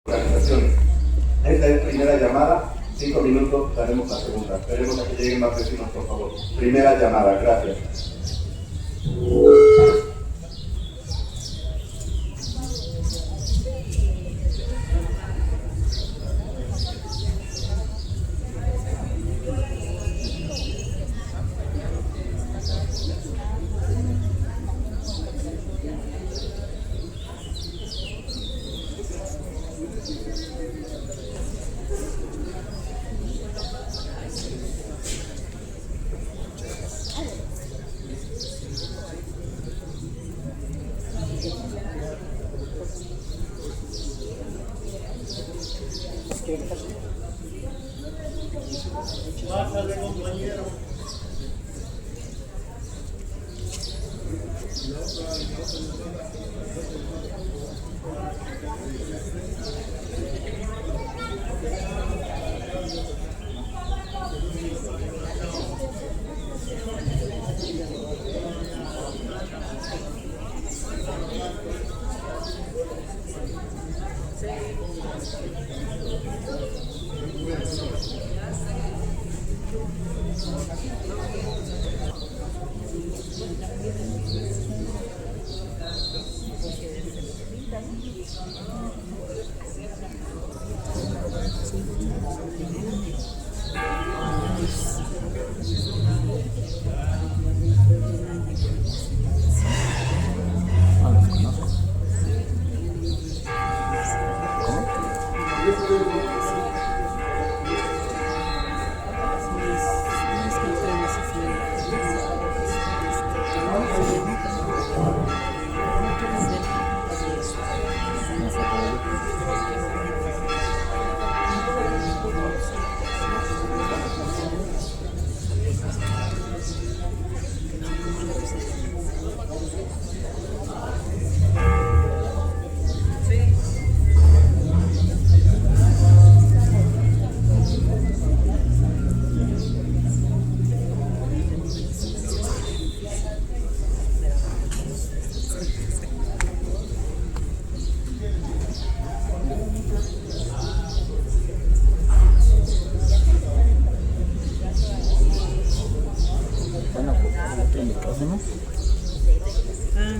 Organizaciones. Esta es primera llamada, 5 minutos, daremos la segunda. Esperemos a que lleguen más vecinos, por favor. Primera llamada, gracias. Pásale, compañero.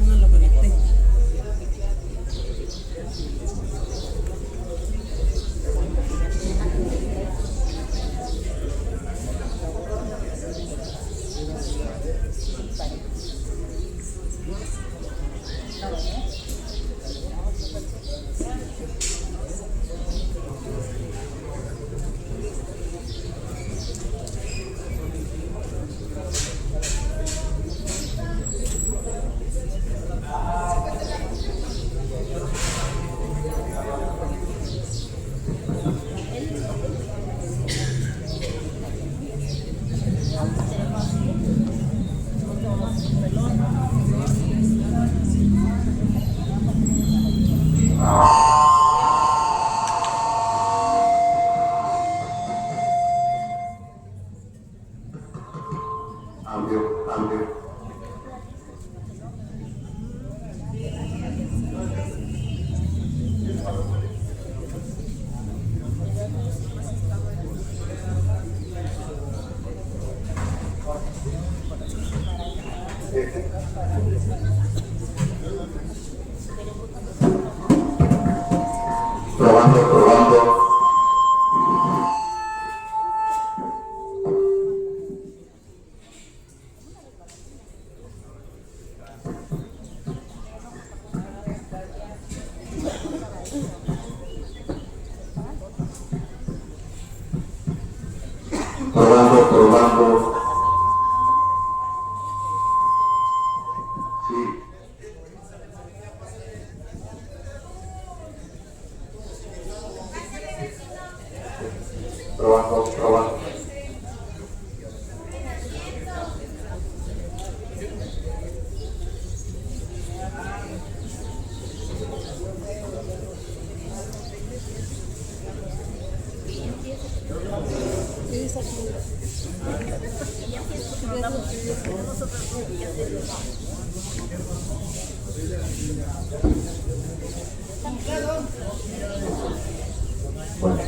No lo conecté. Cambio. Probando. Probando. Sí. Probando. Bueno.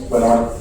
Bueno.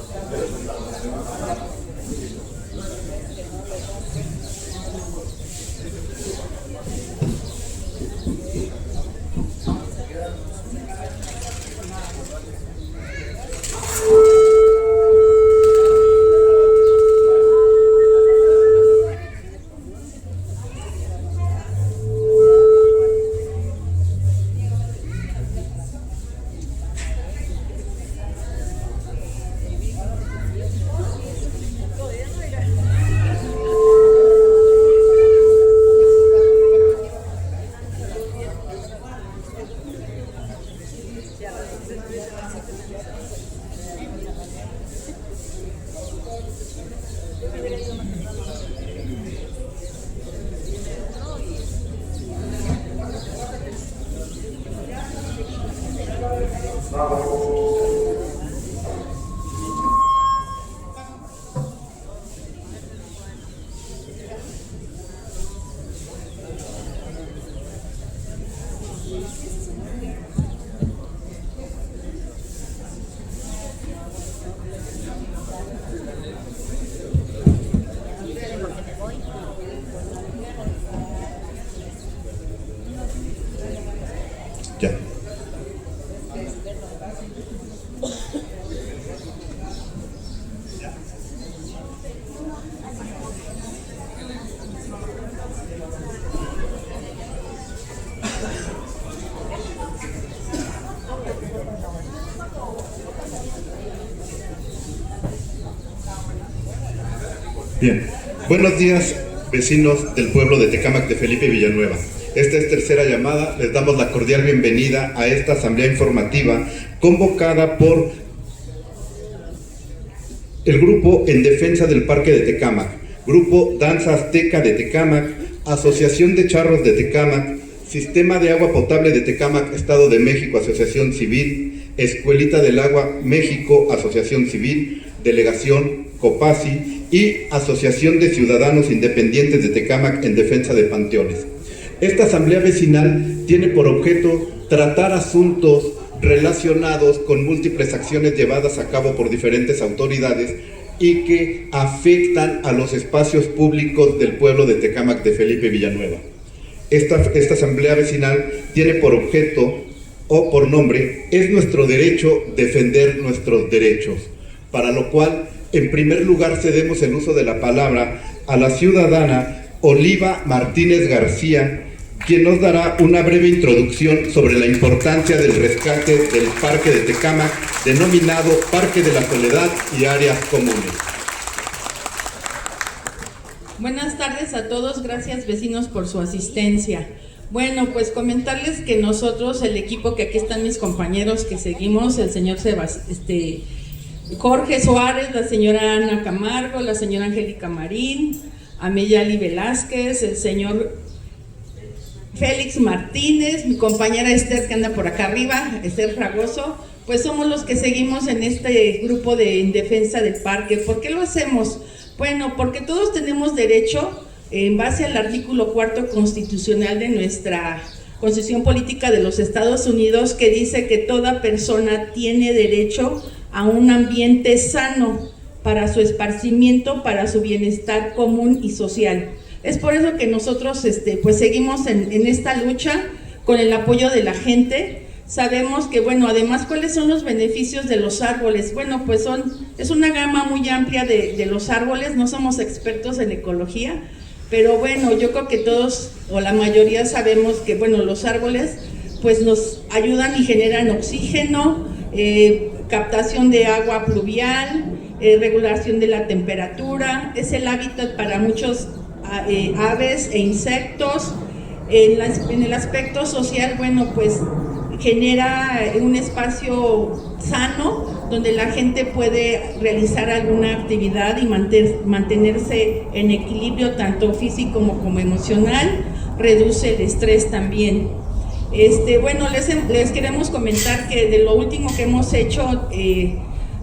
Ya. Bien, buenos días vecinos del pueblo de Tecámac de Felipe Villanueva. Esta es tercera llamada, les damos la cordial bienvenida a esta asamblea informativa convocada por el Grupo en Defensa del Parque de Tecámac, Grupo Danza Azteca de Tecámac, Asociación de Charros de Tecámac, Sistema de Agua Potable de Tecámac, Estado de México, Asociación Civil, Escuelita del Agua México, Asociación Civil, Delegación Copasi y Asociación de Ciudadanos Independientes de Tecámac en Defensa de Panteones. Esta asamblea vecinal tiene por objeto tratar asuntos relacionados con múltiples acciones llevadas a cabo por diferentes autoridades y que afectan a los espacios públicos del pueblo de Tecámac de Felipe Villanueva. Esta asamblea vecinal tiene por objeto o por nombre "Es nuestro derecho defender nuestros derechos", para lo cual en primer lugar cedemos el uso de la palabra a la ciudadana Oliva Martínez García, quien nos dará una breve introducción sobre la importancia del rescate del Parque de Tecámac, denominado Parque de la Soledad y áreas comunes. Buenas tardes a todos, gracias vecinos por su asistencia. Bueno, pues comentarles que nosotros, el equipo, que aquí están mis compañeros que seguimos, el señor Jorge Suárez, la señora Ana Camargo, la señora Angélica Marín, Ameyali Velázquez, el señor Félix Martínez, mi compañera Esther que anda por acá arriba, Esther Fragoso, pues somos los que seguimos en este grupo de en defensa del parque. ¿Por qué lo hacemos? Bueno, porque todos tenemos derecho, en base al artículo 4 constitucional de nuestra Constitución Política de los Estados Unidos, que dice que toda persona tiene derecho a un ambiente sano para su esparcimiento, para su bienestar común y social. Es por eso que nosotros pues seguimos en esta lucha con el apoyo de la gente. Sabemos que, bueno, además, ¿cuáles son los beneficios de los árboles? Bueno, pues es una gama muy amplia de los árboles. No somos expertos en ecología, pero bueno, yo creo que todos o la mayoría sabemos que, bueno, los árboles pues nos ayudan y generan oxígeno, captación de agua pluvial, regulación de la temperatura, es el hábitat para muchos aves e insectos. En el aspecto social, bueno, pues genera un espacio sano donde la gente puede realizar alguna actividad y mantenerse en equilibrio tanto físico como emocional, reduce el estrés también. Bueno, les queremos comentar que de lo último que hemos hecho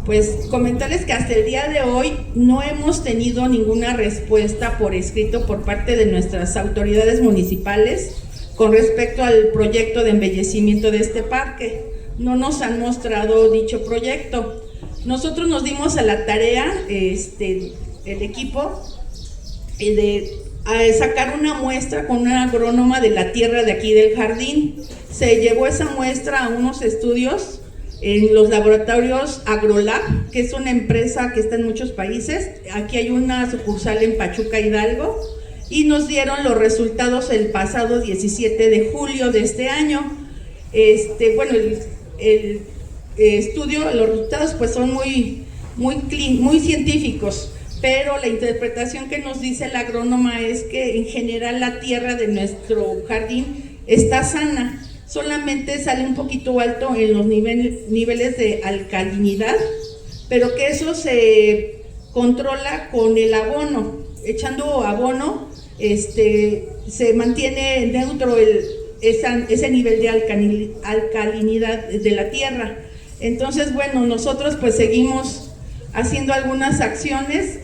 Pues comentarles que hasta el día de hoy no hemos tenido ninguna respuesta por escrito por parte de nuestras autoridades municipales con respecto al proyecto de embellecimiento de este parque. No nos han mostrado dicho proyecto. Nosotros nos dimos a la tarea, el equipo, de sacar una muestra con una agrónoma de la tierra de aquí del jardín. Se llevó esa muestra a unos estudios en los laboratorios AgroLab, que es una empresa que está en muchos países. Aquí hay una sucursal en Pachuca, Hidalgo, y nos dieron los resultados el pasado 17 de julio de este año. Bueno, el estudio, los resultados pues son muy científicos, pero la interpretación que nos dice la agrónoma es que en general la tierra de nuestro jardín está sana, solamente sale un poquito alto en los niveles de alcalinidad, pero que eso se controla con el abono. Echando abono se mantiene neutro ese nivel de alcalinidad de la tierra. Entonces, bueno, nosotros pues seguimos haciendo algunas acciones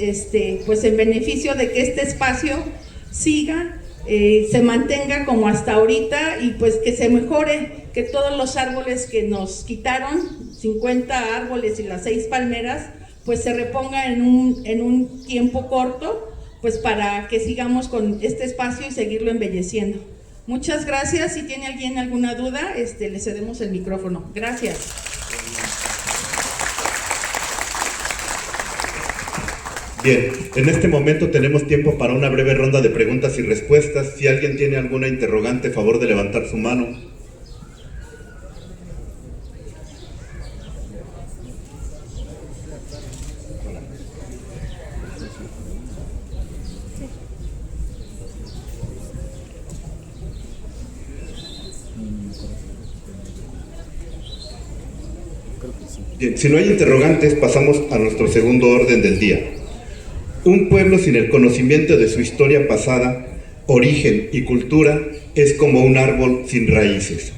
pues en beneficio de que este espacio siga, se mantenga como hasta ahorita, y pues que se mejore, que todos los árboles que nos quitaron, 50 árboles y las 6 palmeras, pues se reponga en un tiempo corto, pues para que sigamos con este espacio y seguirlo embelleciendo. Muchas gracias. Si tiene alguien alguna duda, le cedemos el micrófono. Gracias. Bien, en este momento tenemos tiempo para una breve ronda de preguntas y respuestas. Si alguien tiene alguna interrogante, favor de levantar su mano. Bien, si no hay interrogantes, pasamos a nuestro segundo orden del día. Un pueblo sin el conocimiento de su historia pasada, origen y cultura es como un árbol sin raíces.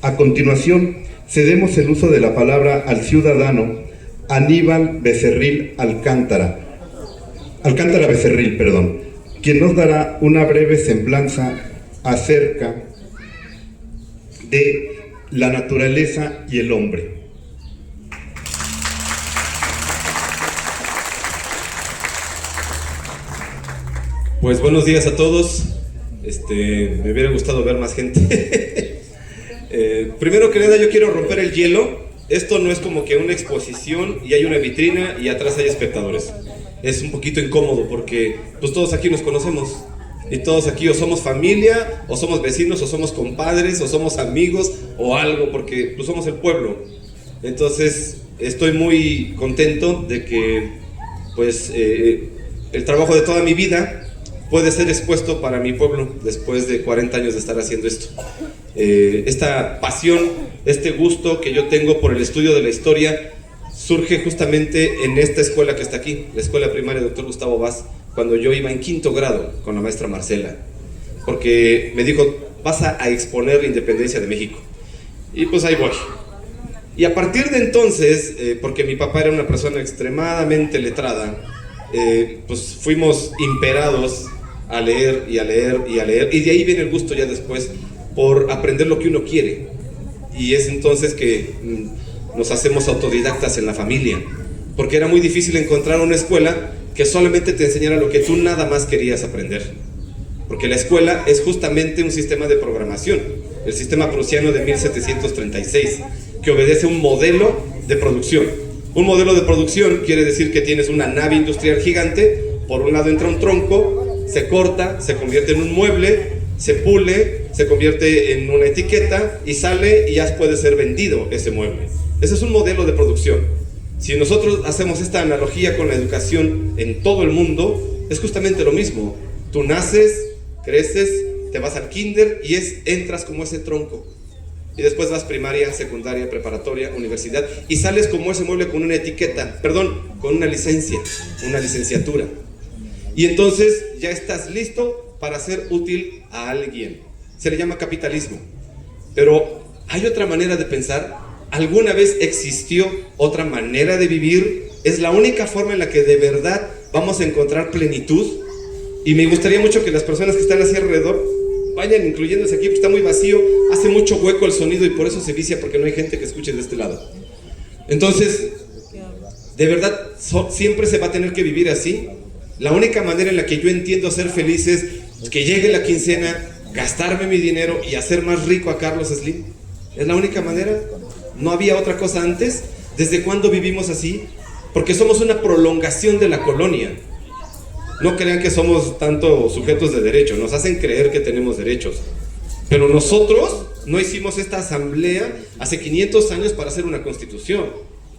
A continuación, cedemos el uso de la palabra al ciudadano Aníbal Becerril Alcántara Becerril, quien nos dará una breve semblanza acerca de la naturaleza y el hombre. Pues buenos días a todos. Me hubiera gustado ver más gente. Primero que nada, yo quiero romper el hielo. Esto no es como que una exposición y hay una vitrina y atrás hay espectadores. Es un poquito incómodo porque pues todos aquí nos conocemos. Y todos aquí o somos familia, o somos vecinos, o somos compadres, o somos amigos, o algo, porque pues somos el pueblo. Entonces, estoy muy contento de que pues el trabajo de toda mi vida puede ser expuesto para mi pueblo después de 40 años de estar haciendo esto. Esta pasión, este gusto que yo tengo por el estudio de la historia surge justamente en esta escuela que está aquí, la escuela primaria Dr. Gustavo Vaz, cuando yo iba en 5º grado con la maestra Marcela, porque me dijo, vas a exponer la independencia de México. Y pues ahí voy. Y a partir de entonces, porque mi papá era una persona extremadamente letrada, pues fuimos imperados a leer y a leer y a leer, y de ahí viene el gusto ya después por aprender lo que uno quiere. Y es entonces que nos hacemos autodidactas en la familia, porque era muy difícil encontrar una escuela que solamente te enseñara lo que tú nada más querías aprender, porque la escuela es justamente un sistema de programación, el sistema prusiano de 1736, que obedece un modelo de producción. Un modelo de producción quiere decir que tienes una nave industrial gigante, por un lado entra un tronco, se corta, se convierte en un mueble, se pule, se convierte en una etiqueta y sale y ya puede ser vendido ese mueble. Ese es un modelo de producción. Si nosotros hacemos esta analogía con la educación en todo el mundo, es justamente lo mismo. Tú naces, creces, te vas al kinder y entras como ese tronco. Y después vas primaria, secundaria, preparatoria, universidad y sales como ese mueble con una etiqueta, con una licencia, una licenciatura. Y entonces ya estás listo para ser útil a alguien. Se le llama capitalismo. Pero hay otra manera de pensar, ¿Alguna vez existió otra manera de vivir? ¿Es la única forma en la que de verdad vamos a encontrar plenitud? Y me gustaría mucho que las personas que están así alrededor vayan incluyéndose aquí, porque está muy vacío, hace mucho hueco el sonido y por eso se vicia, porque no hay gente que escuche de este lado. Entonces, de verdad, siempre se va a tener que vivir así. La única manera en la que yo entiendo ser feliz es que llegue la quincena, gastarme mi dinero y hacer más rico a Carlos Slim. ¿Es la única manera? ¿No había otra cosa antes? ¿Desde cuándo vivimos así? Porque somos una prolongación de la colonia. No crean que somos tanto sujetos de derecho, nos hacen creer que tenemos derechos. Pero nosotros no hicimos esta asamblea hace 500 años para hacer una constitución.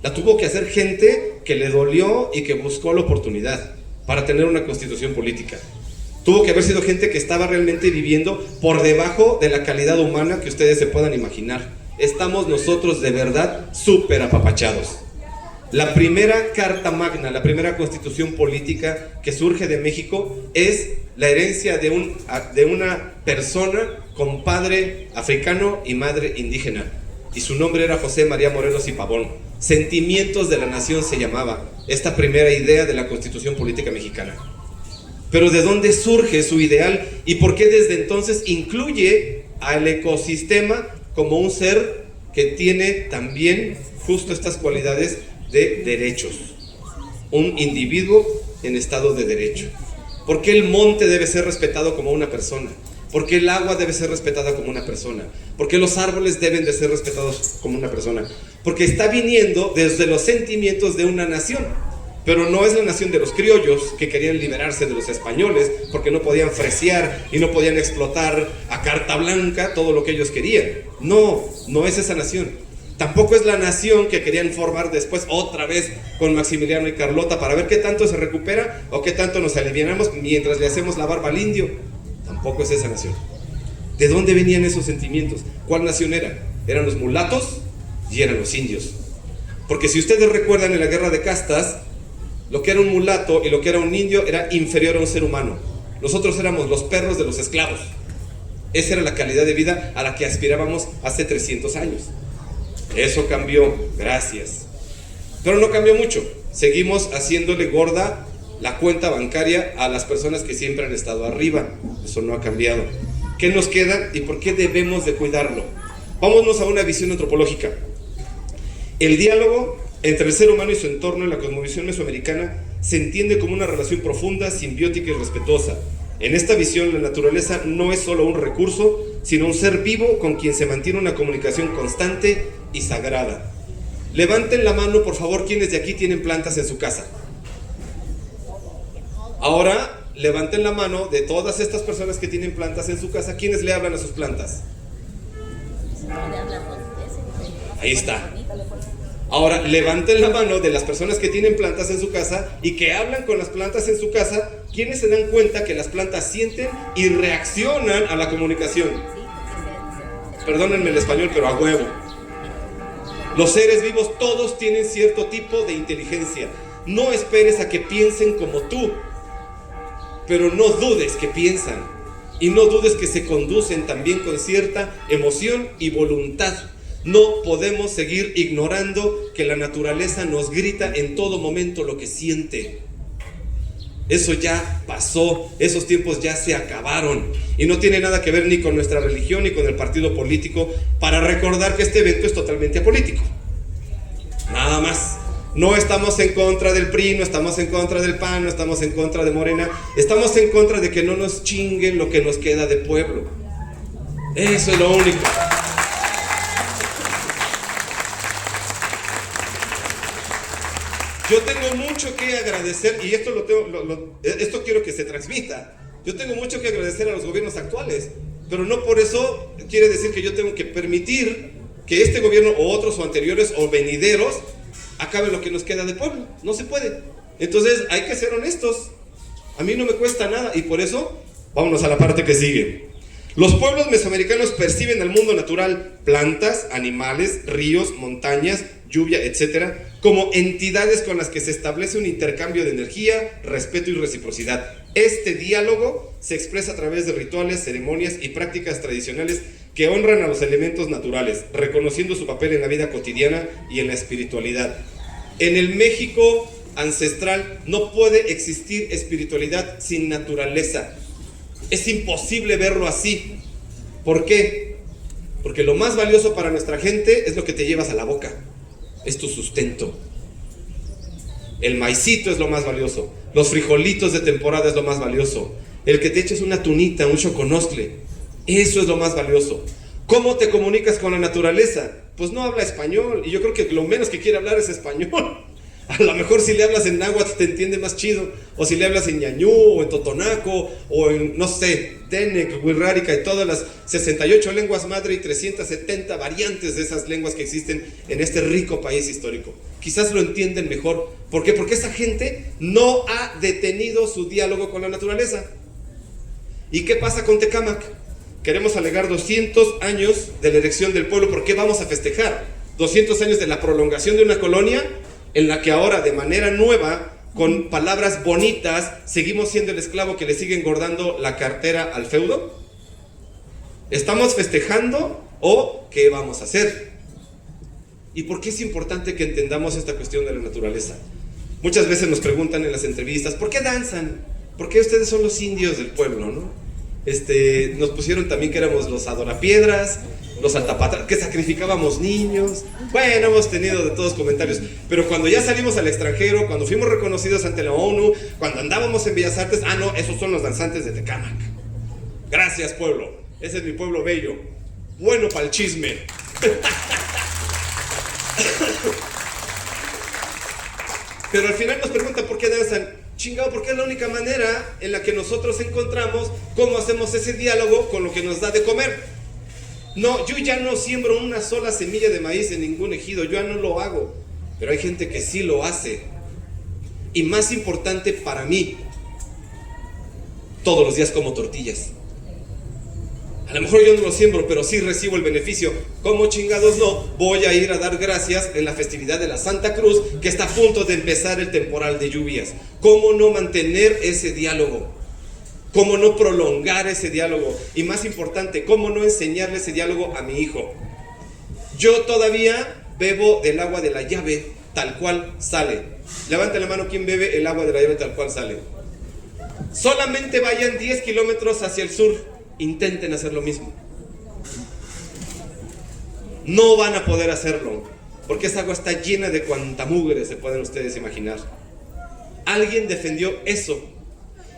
La tuvo que hacer gente que le dolió y que buscó la oportunidad para tener una constitución política. Tuvo que haber sido gente que estaba realmente viviendo por debajo de la calidad humana que ustedes se puedan imaginar. Estamos nosotros de verdad súper apapachados. La primera carta magna, la primera constitución política que surge de México es la herencia de una persona con padre africano y madre indígena. Y su nombre era José María Morelos y Pavón. Sentimientos de la Nación se llamaba esta primera idea de la constitución política mexicana. Pero ¿de dónde surge su ideal y por qué desde entonces incluye al ecosistema como un ser que tiene también justo estas cualidades de derechos? Un individuo en estado de derecho. ¿Por qué el monte debe ser respetado como una persona? ¿Por qué el agua debe ser respetada como una persona? ¿Por qué los árboles deben de ser respetados como una persona? Porque está viniendo desde los sentimientos de una nación. Pero no es la nación de los criollos que querían liberarse de los españoles porque no podían fresear y no podían explotar a carta blanca todo lo que ellos querían. No, no es esa nación. Tampoco es la nación que querían formar después otra vez con Maximiliano y Carlota para ver qué tanto se recupera o qué tanto nos alivianamos mientras le hacemos la barba al indio. Tampoco es esa nación. ¿De dónde venían esos sentimientos? ¿Cuál nación era? Eran los mulatos y eran los indios. Porque si ustedes recuerdan en la guerra de castas, lo que era un mulato y lo que era un indio era inferior a un ser humano. Nosotros éramos los perros de los esclavos. Esa era la calidad de vida a la que aspirábamos hace 300 años. Eso cambió, gracias. Pero no cambió mucho. Seguimos haciéndole gorda la cuenta bancaria a las personas que siempre han estado arriba. Eso no ha cambiado. ¿Qué nos queda y por qué debemos de cuidarlo? Vámonos a una visión antropológica. El diálogo entre el ser humano y su entorno en la cosmovisión mesoamericana se entiende como una relación profunda, simbiótica y respetuosa. En esta visión, la naturaleza no es solo un recurso, sino un ser vivo con quien se mantiene una comunicación constante y sagrada. Levanten la mano, por favor, quienes de aquí tienen plantas en su casa. Ahora, levanten la mano de todas estas personas que tienen plantas en su casa. ¿Quiénes le hablan a sus plantas? Ahí está. Ahora, levanten la mano de las personas que tienen plantas en su casa y que hablan con las plantas en su casa. ¿Quiénes se dan cuenta que las plantas sienten y reaccionan a la comunicación? Perdónenme el español, pero a huevo. Los seres vivos todos tienen cierto tipo de inteligencia. No esperes a que piensen como tú, pero no dudes que piensan. Y no dudes que se conducen también con cierta emoción y voluntad. No podemos seguir ignorando que la naturaleza nos grita en todo momento lo que siente. Eso ya pasó, esos tiempos ya se acabaron y no tiene nada que ver ni con nuestra religión ni con el partido político para recordar que este evento es totalmente apolítico. Nada más. No estamos en contra del PRI, no estamos en contra del PAN, no estamos en contra de Morena. Estamos en contra de que no nos chinguen lo que nos queda de pueblo. Eso es lo único. Yo tengo mucho que agradecer, y esto quiero que se transmita. Yo tengo mucho que agradecer a los gobiernos actuales, pero no por eso quiere decir que yo tengo que permitir que este gobierno o otros o anteriores o venideros acaben lo que nos queda de pueblo. No se puede. Entonces hay que ser honestos. A mí no me cuesta nada y por eso vámonos a la parte que sigue. Los pueblos mesoamericanos perciben al mundo natural, plantas, animales, ríos, montañas, lluvia, etcétera, como entidades con las que se establece un intercambio de energía, respeto y reciprocidad. Este diálogo se expresa a través de rituales, ceremonias y prácticas tradicionales que honran a los elementos naturales, reconociendo su papel en la vida cotidiana y en la espiritualidad. En el México ancestral no puede existir espiritualidad sin naturaleza. Es imposible verlo así. ¿Por qué? Porque lo más valioso para nuestra gente es lo que te llevas a la boca, es tu sustento. El maicito es lo más valioso, los frijolitos de temporada es lo más valioso, el que te eches una tunita, un choconostle, eso es lo más valioso. ¿Cómo te comunicas con la naturaleza? Pues no habla español, y yo creo que lo menos que quiere hablar es español. A lo mejor si le hablas en náhuatl te entiende más chido, o si le hablas en ñañú, o en totonaco, o en, no sé, tenec, wixárika y todas las 68 lenguas madre y 370 variantes de esas lenguas que existen en este rico país histórico. Quizás lo entienden mejor. ¿Por qué? Porque esa gente no ha detenido su diálogo con la naturaleza. ¿Y qué pasa con Tecámac? Queremos alegar 200 años de la elección del pueblo. ¿Por qué vamos a festejar? 200 años de la prolongación de una colonia en la que ahora de manera nueva, con palabras bonitas, seguimos siendo el esclavo que le sigue engordando la cartera al feudo. ¿Estamos festejando o qué vamos a hacer? ¿Y por qué es importante que entendamos esta cuestión de la naturaleza? Muchas veces nos preguntan en las entrevistas, ¿por qué danzan? ¿Por qué ustedes son los indios del pueblo, no? Nos pusieron también que éramos los adorapiedras, los altapatas, que sacrificábamos niños. Bueno, hemos tenido de todos comentarios, pero cuando ya salimos al extranjero, cuando fuimos reconocidos ante la ONU, cuando andábamos en Bellas Artes, no, esos son los danzantes de Tecámac. Gracias, pueblo, ese es mi pueblo bello, bueno para el chisme. Pero al final nos preguntan por qué danzan. Chingado, porque es la única manera en la que nosotros encontramos cómo hacemos ese diálogo con lo que nos da de comer. No, yo ya no siembro una sola semilla de maíz en ningún ejido, yo ya no lo hago, pero hay gente que sí lo hace. Y más importante para mí, todos los días como tortillas. A lo mejor yo no lo siembro, pero sí recibo el beneficio. ¿Cómo chingados no? Voy a ir a dar gracias en la festividad de la Santa Cruz, que está a punto de empezar el temporal de lluvias. ¿Cómo no mantener ese diálogo? ¿Cómo no prolongar ese diálogo? Y más importante, ¿cómo no enseñarle ese diálogo a mi hijo? Yo todavía bebo del agua de la llave tal cual sale. Levante la mano, ¿quién bebe el agua de la llave tal cual sale? Solamente vayan 10 kilómetros hacia el sur. Intenten hacer lo mismo. No van a poder hacerlo, porque esa agua está llena de cuanta mugre se pueden ustedes imaginar. Alguien defendió eso,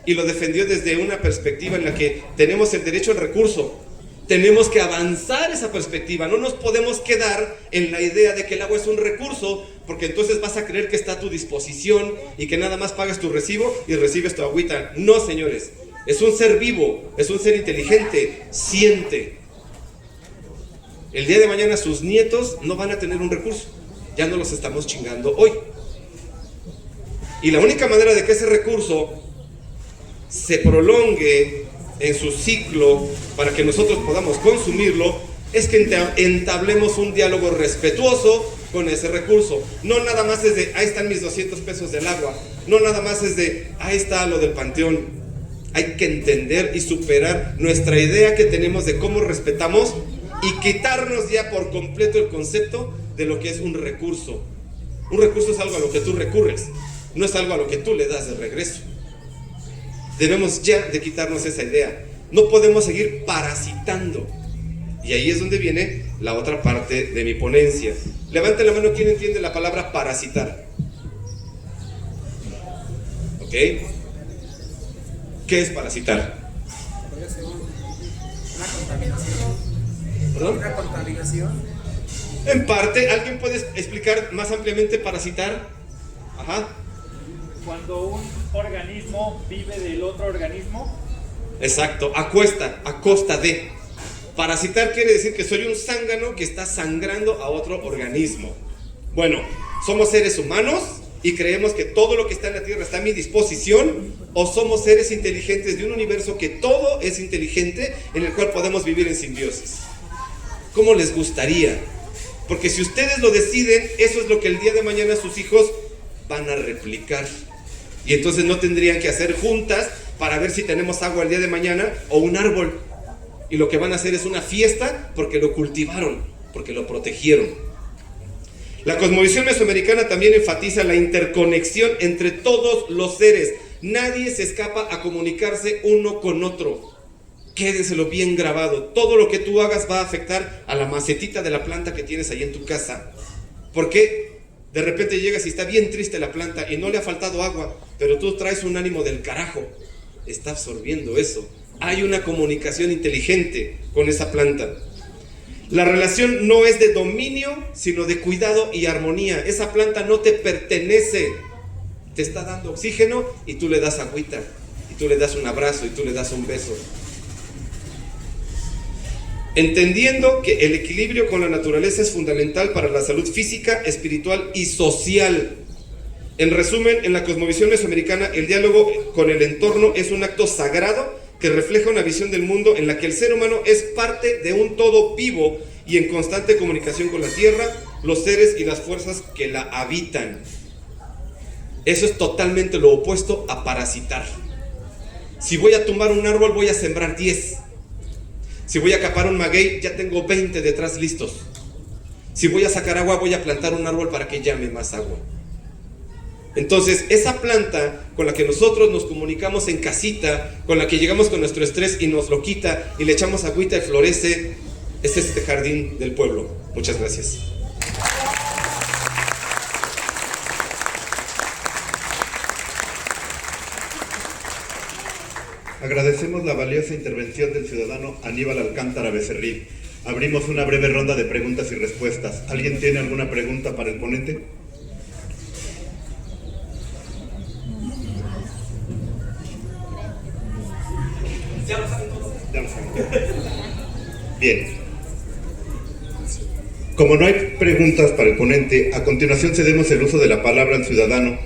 y lo defendió desde una perspectiva en la que tenemos el derecho al recurso. Tenemos que avanzar esa perspectiva. No nos podemos quedar en la idea de que el agua es un recurso, porque entonces vas a creer que está a tu disposición y que nada más pagas tu recibo y recibes tu agüita. No, señores. Es un ser vivo, es un ser inteligente, siente. El día de mañana sus nietos no van a tener un recurso, ya no los estamos chingando hoy. Y la única manera de que ese recurso se prolongue en su ciclo para que nosotros podamos consumirlo es que entablemos un diálogo respetuoso con ese recurso. No nada más es de, ahí están mis 200 pesos del agua, no nada más es de, ahí está lo del panteón. Hay que entender y superar nuestra idea que tenemos de cómo respetamos y quitarnos ya por completo el concepto de lo que es un recurso. Un recurso es algo a lo que tú recurres, no es algo a lo que tú le das de regreso. Debemos ya de quitarnos esa idea. No podemos seguir parasitando. Y ahí es donde viene la otra parte de mi ponencia. Levante la mano, ¿quién entiende la palabra parasitar? ¿Ok? ¿Qué es parasitar? Una contaminación. ¿Perdón? Una contaminación. En parte, ¿alguien puede explicar más ampliamente parasitar? Ajá. Cuando un organismo vive del otro organismo. Exacto, a costa de. Parasitar quiere decir que soy un zángano que está sangrando a otro organismo. Bueno, somos seres humanos y creemos que todo lo que está en la Tierra está a mi disposición, o somos seres inteligentes de un universo que todo es inteligente, en el cual podemos vivir en simbiosis. ¿Cómo les gustaría? Porque si ustedes lo deciden, eso es lo que el día de mañana sus hijos van a replicar. Y entonces no tendrían que hacer juntas para ver si tenemos agua el día de mañana o un árbol. y lo que van a hacer es una fiesta porque lo cultivaron, porque lo protegieron. La cosmovisión mesoamericana también enfatiza la interconexión entre todos los seres. Nadie se escapa a comunicarse uno con otro. Quédenselo bien grabado. Todo lo que tú hagas va a afectar a la macetita de la planta que tienes ahí en tu casa. ¿Por qué? De repente llegas y está bien triste la planta y no le ha faltado agua, pero tú traes un ánimo del carajo. Está absorbiendo eso. Hay una comunicación inteligente con esa planta. La relación no es de dominio, sino de cuidado y armonía. Esa planta no te pertenece. Te está dando oxígeno y tú le das agüita, y tú le das un abrazo, y tú le das un beso. Entendiendo que el equilibrio con la naturaleza es fundamental para la salud física, espiritual y social. En resumen, en la cosmovisión mesoamericana, el diálogo con el entorno es un acto sagrado que refleja una visión del mundo en la que el ser humano es parte de un todo vivo y en constante comunicación con la tierra, los seres y las fuerzas que la habitan. Eso es totalmente lo opuesto a parasitar. Si voy a tumbar un árbol, voy a sembrar 10. Si voy a capar un maguey, ya tengo 20 detrás listos. Si voy a sacar agua, voy a plantar un árbol para que llame más agua. Entonces, esa planta con la que nosotros nos comunicamos en casita, con la que llegamos con nuestro estrés y nos lo quita, y le echamos agüita y florece, es este jardín del pueblo. Muchas gracias. Agradecemos la valiosa intervención del ciudadano Aníbal Alcántara Becerril. Abrimos una breve ronda de preguntas y respuestas. ¿Alguien tiene alguna pregunta para el ponente? Ya lo saben todos. Ya lo saben. Bien. Como no hay preguntas para el ponente, a continuación cedemos el uso de la palabra al ciudadano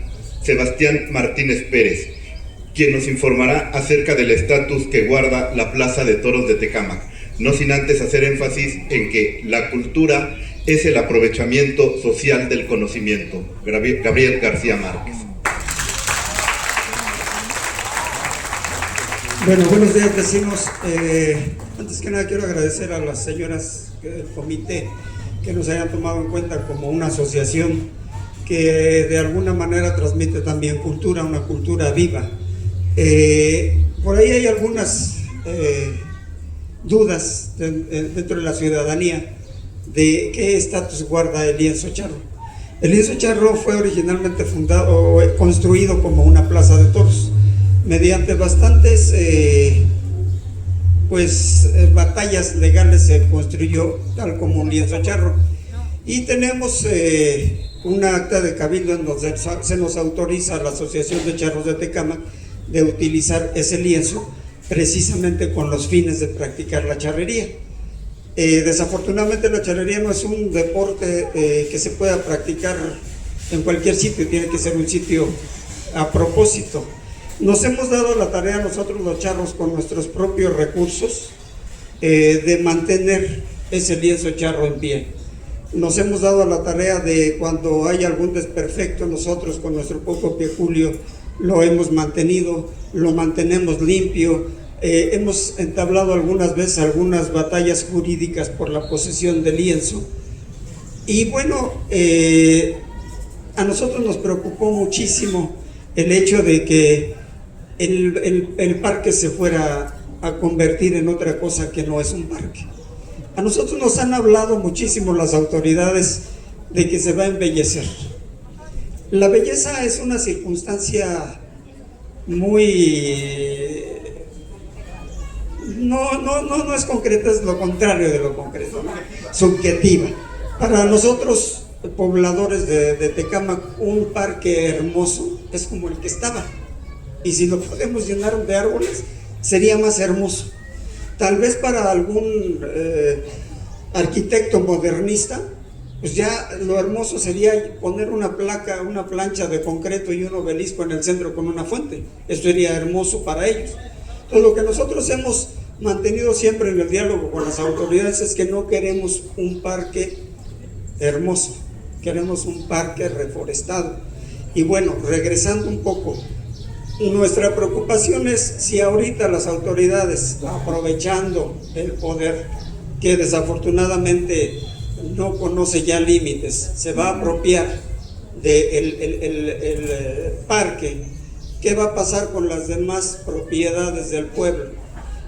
Sebastián Martínez Pérez, quien nos informará acerca del estatus que guarda la Plaza de Toros de Tecámac, no sin antes hacer énfasis en que la cultura es el aprovechamiento social del conocimiento. Gabriel García Márquez. Bueno, buenos días, vecinos. Antes que nada quiero agradecer a las señoras del comité que nos hayan tomado en cuenta como una asociación que de alguna manera transmite también cultura, una cultura viva. Por ahí hay algunas dudas dentro de la ciudadanía de qué estatus guarda el lienzo charro. El lienzo charro fue originalmente construido como una plaza de toros. Mediante bastantes batallas legales se construyó tal como un lienzo charro. Y tenemos un acta de cabildo en donde se nos autoriza a la Asociación de Charros de Tecámac de utilizar ese lienzo precisamente con los fines de practicar la charrería. Desafortunadamente la charrería no es un deporte que se pueda practicar en cualquier sitio, tiene que ser un sitio a propósito. Nos hemos dado la tarea nosotros los charros con nuestros propios recursos de mantener ese lienzo charro en pie. Nos hemos dado la tarea de cuando hay algún desperfecto, nosotros con nuestro poco peculio lo hemos mantenido, lo mantenemos limpio. Hemos entablado algunas veces algunas batallas jurídicas por la posesión del lienzo. Y bueno, a nosotros nos preocupó muchísimo el hecho de que el parque se fuera a convertir en otra cosa que no es un parque. A nosotros nos han hablado muchísimo las autoridades de que se va a embellecer. La belleza es una circunstancia muy... No es concreta, es lo contrario de lo concreto, ¿no? Subjetiva. Para nosotros, pobladores de Tecámac, un parque hermoso es como el que estaba. Y si lo podemos llenar de árboles, sería más hermoso. Tal vez para algún arquitecto modernista, pues ya lo hermoso sería poner una placa, una plancha de concreto y un obelisco en el centro con una fuente. Esto sería hermoso para ellos. Entonces, lo que nosotros hemos mantenido siempre en el diálogo con las autoridades es que no queremos un parque hermoso, queremos un parque reforestado. Y bueno, regresando un poco, Nuestra preocupación es si ahorita las autoridades, aprovechando el poder que desafortunadamente no conoce ya límites, se va a apropiar del parque, ¿qué va a pasar con las demás propiedades del pueblo?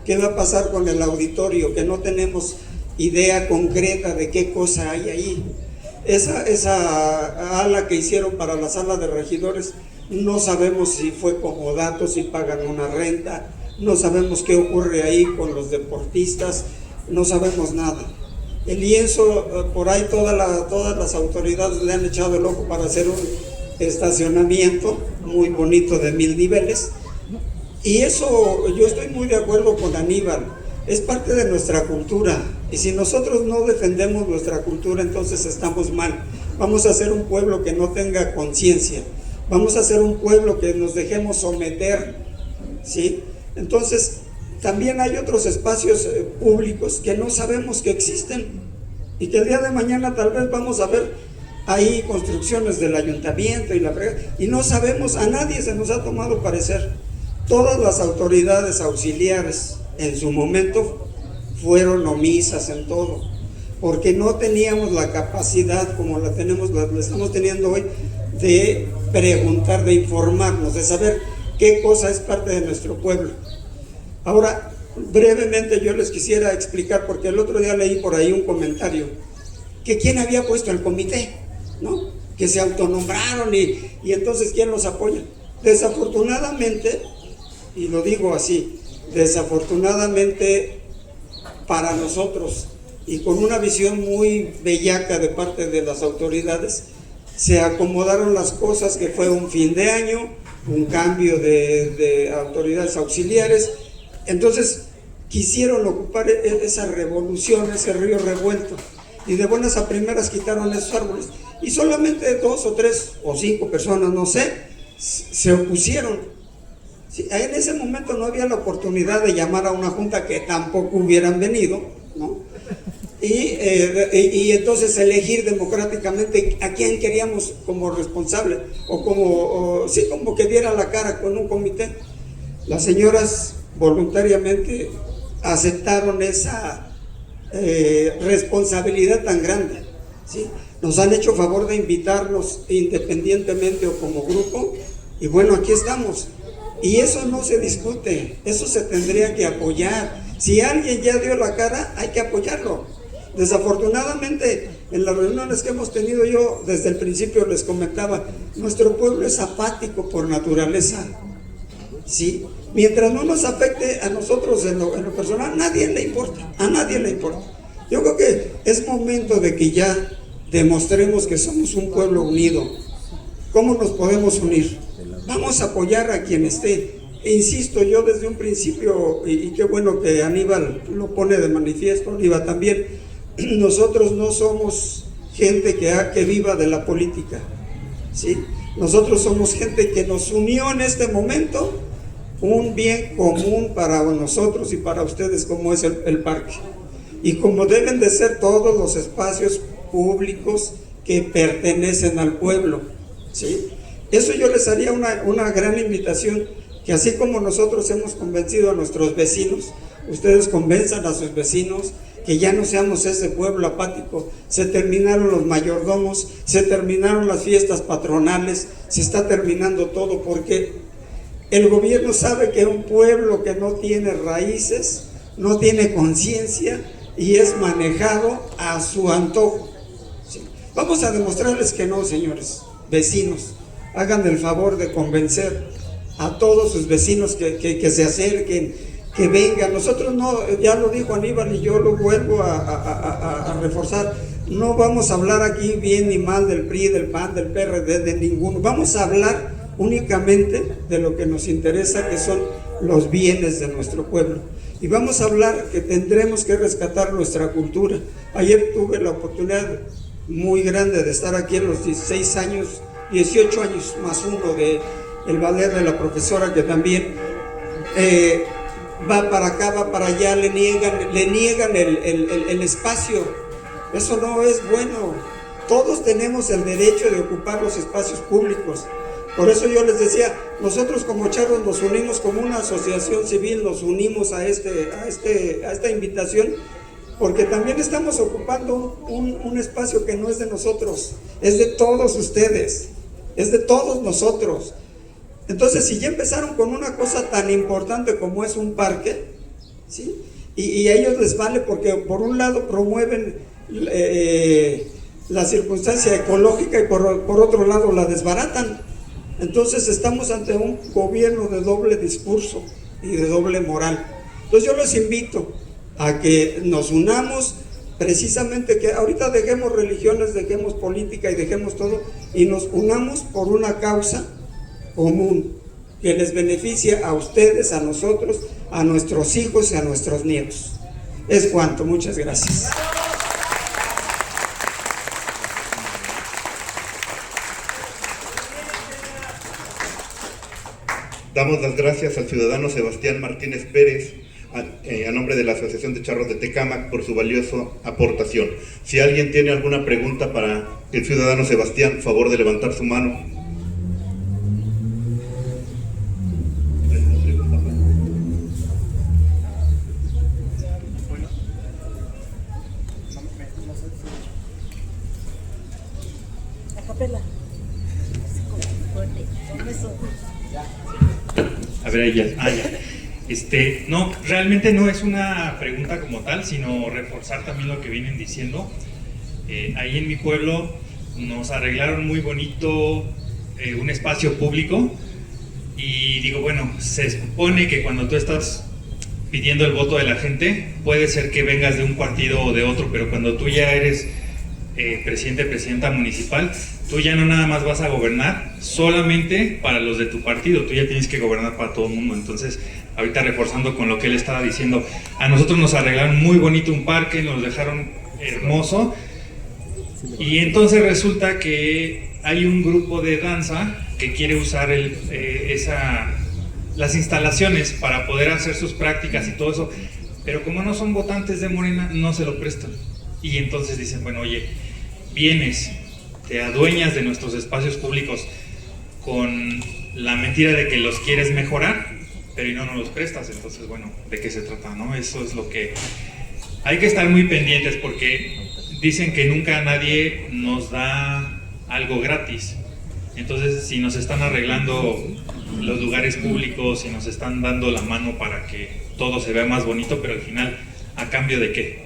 ¿Qué va a pasar con el auditorio? Que no tenemos idea concreta de qué cosa hay ahí. Esa ala que hicieron para la sala de regidores, no sabemos si fue comodato, si pagan una renta, no sabemos qué ocurre ahí con los deportistas, no sabemos nada. El lienzo, por ahí todas las autoridades le han echado el ojo para hacer un estacionamiento muy bonito de 1000 niveles, y eso yo estoy muy de acuerdo con Aníbal, es parte de nuestra cultura, y si nosotros no defendemos nuestra cultura, entonces estamos mal. Vamos a ser un pueblo que no tenga conciencia, vamos a ser un pueblo que nos dejemos someter, ¿sí? Entonces también hay otros espacios públicos que no sabemos que existen, y que el día de mañana tal vez vamos a ver ahí construcciones del ayuntamiento y no sabemos, a nadie se nos ha tomado parecer. Todas las autoridades auxiliares en su momento fueron omisas en todo, porque no teníamos la capacidad como la estamos teniendo hoy, de preguntar, de informarnos, de saber qué cosa es parte de nuestro pueblo. Ahora, brevemente yo les quisiera explicar, porque el otro día leí por ahí un comentario, que quién había puesto el comité, ¿no? Que se autonombraron y entonces quién los apoya. Desafortunadamente, y lo digo así, desafortunadamente para nosotros, y con una visión muy bellaca de parte de las autoridades, se acomodaron las cosas, que fue un fin de año, un cambio de autoridades auxiliares. Entonces quisieron ocupar esa revolución, ese río revuelto, y de buenas a primeras quitaron esos árboles, y solamente 2 o 3 o 5 personas, no sé, se opusieron. Sí, en ese momento no había la oportunidad de llamar a una junta, que tampoco hubieran venido, ¿no? Y entonces elegir democráticamente a quién queríamos como responsable, o como que diera la cara con un comité. Las señoras voluntariamente aceptaron esa responsabilidad tan grande, ¿sí? Nos han hecho favor de invitarnos independientemente o como grupo, y bueno, aquí estamos. Y eso no se discute, eso se tendría que apoyar. Si alguien ya dio la cara, hay que apoyarlo. Desafortunadamente, en las reuniones que hemos tenido, yo desde el principio les comentaba, nuestro pueblo es apático por naturaleza, ¿sí? Mientras no nos afecte a nosotros en lo personal, a nadie le importa. Yo creo que es momento de que ya demostremos que somos un pueblo unido. ¿Cómo nos podemos unir? Vamos a apoyar a quien esté. E insisto, yo desde un principio, y qué bueno que Aníbal lo pone de manifiesto, Oliva también, nosotros no somos gente que viva de la política, ¿sí? Nosotros somos gente que nos unió en este momento un bien común para nosotros y para ustedes, como es el parque, y como deben de ser todos los espacios públicos que pertenecen al pueblo, ¿sí? Eso yo les haría una gran invitación, que así como nosotros hemos convencido a nuestros vecinos, ustedes convenzan a sus vecinos, que ya no seamos ese pueblo apático. Se terminaron los mayordomos, se terminaron las fiestas patronales, se está terminando todo, porque el gobierno sabe que un pueblo que no tiene raíces, no tiene conciencia y es manejado a su antojo. ¿Sí? Vamos a demostrarles que no, señores vecinos. Hagan el favor de convencer a todos sus vecinos que se acerquen, que vengan. Nosotros no, ya lo dijo Aníbal y yo lo vuelvo a reforzar, no vamos a hablar aquí bien ni mal del PRI, del PAN, del PRD, de ninguno. Vamos a hablar únicamente de lo que nos interesa, que son los bienes de nuestro pueblo. Y vamos a hablar que tendremos que rescatar nuestra cultura. Ayer tuve la oportunidad muy grande de estar aquí en los 16 años, 18 años más uno de el ballet de la profesora, que también va para acá, va para allá, le niegan el espacio. Eso no es bueno. Todos tenemos el derecho de ocupar los espacios públicos. Por eso yo les decía, nosotros como charros nos unimos como una asociación civil, nos unimos a esta invitación, porque también estamos ocupando un espacio que no es de nosotros, es de todos ustedes, es de todos nosotros. Entonces, si ya empezaron con una cosa tan importante como es un parque, ¿sí? Y a ellos les vale porque por un lado promueven la circunstancia ecológica y por otro lado la desbaratan. Entonces estamos ante un gobierno de doble discurso y de doble moral. Entonces yo les invito a que nos unamos, precisamente que ahorita dejemos religiones, dejemos política y dejemos todo y nos unamos por una causa común que les beneficie a ustedes, a nosotros, a nuestros hijos y a nuestros nietos. Es cuanto, muchas gracias. Damos las gracias al ciudadano Sebastián Martínez Pérez, a nombre de la Asociación de Charros de Tecámac, por su valiosa aportación. Si alguien tiene alguna pregunta para el ciudadano Sebastián, favor de levantar su mano. A ver, ahí ya. No, realmente no es una pregunta como tal, sino reforzar también lo que vienen diciendo. Ahí en mi pueblo nos arreglaron muy bonito un espacio público y digo, bueno, se supone que cuando tú estás pidiendo el voto de la gente, puede ser que vengas de un partido o de otro, pero cuando tú ya eres presidenta municipal, tú ya no nada más vas a gobernar solamente para los de tu partido, tú ya tienes que gobernar para todo el mundo. Entonces, ahorita reforzando con lo que él estaba diciendo, a nosotros nos arreglaron muy bonito un parque, nos dejaron hermoso, y entonces resulta que hay un grupo de danza que quiere usar las instalaciones para poder hacer sus prácticas y todo eso, pero como no son votantes de Morena, no se lo prestan. Y entonces dicen, bueno, oye, vienes, te adueñas de nuestros espacios públicos con la mentira de que los quieres mejorar, pero y no nos los prestas. Entonces, bueno, ¿de qué se trata, no? Eso es lo que hay que estar muy pendientes, porque dicen que nunca nadie nos da algo gratis. Entonces, si nos están arreglando los lugares públicos y nos están dando la mano para que todo se vea más bonito, pero al final, ¿a cambio de qué?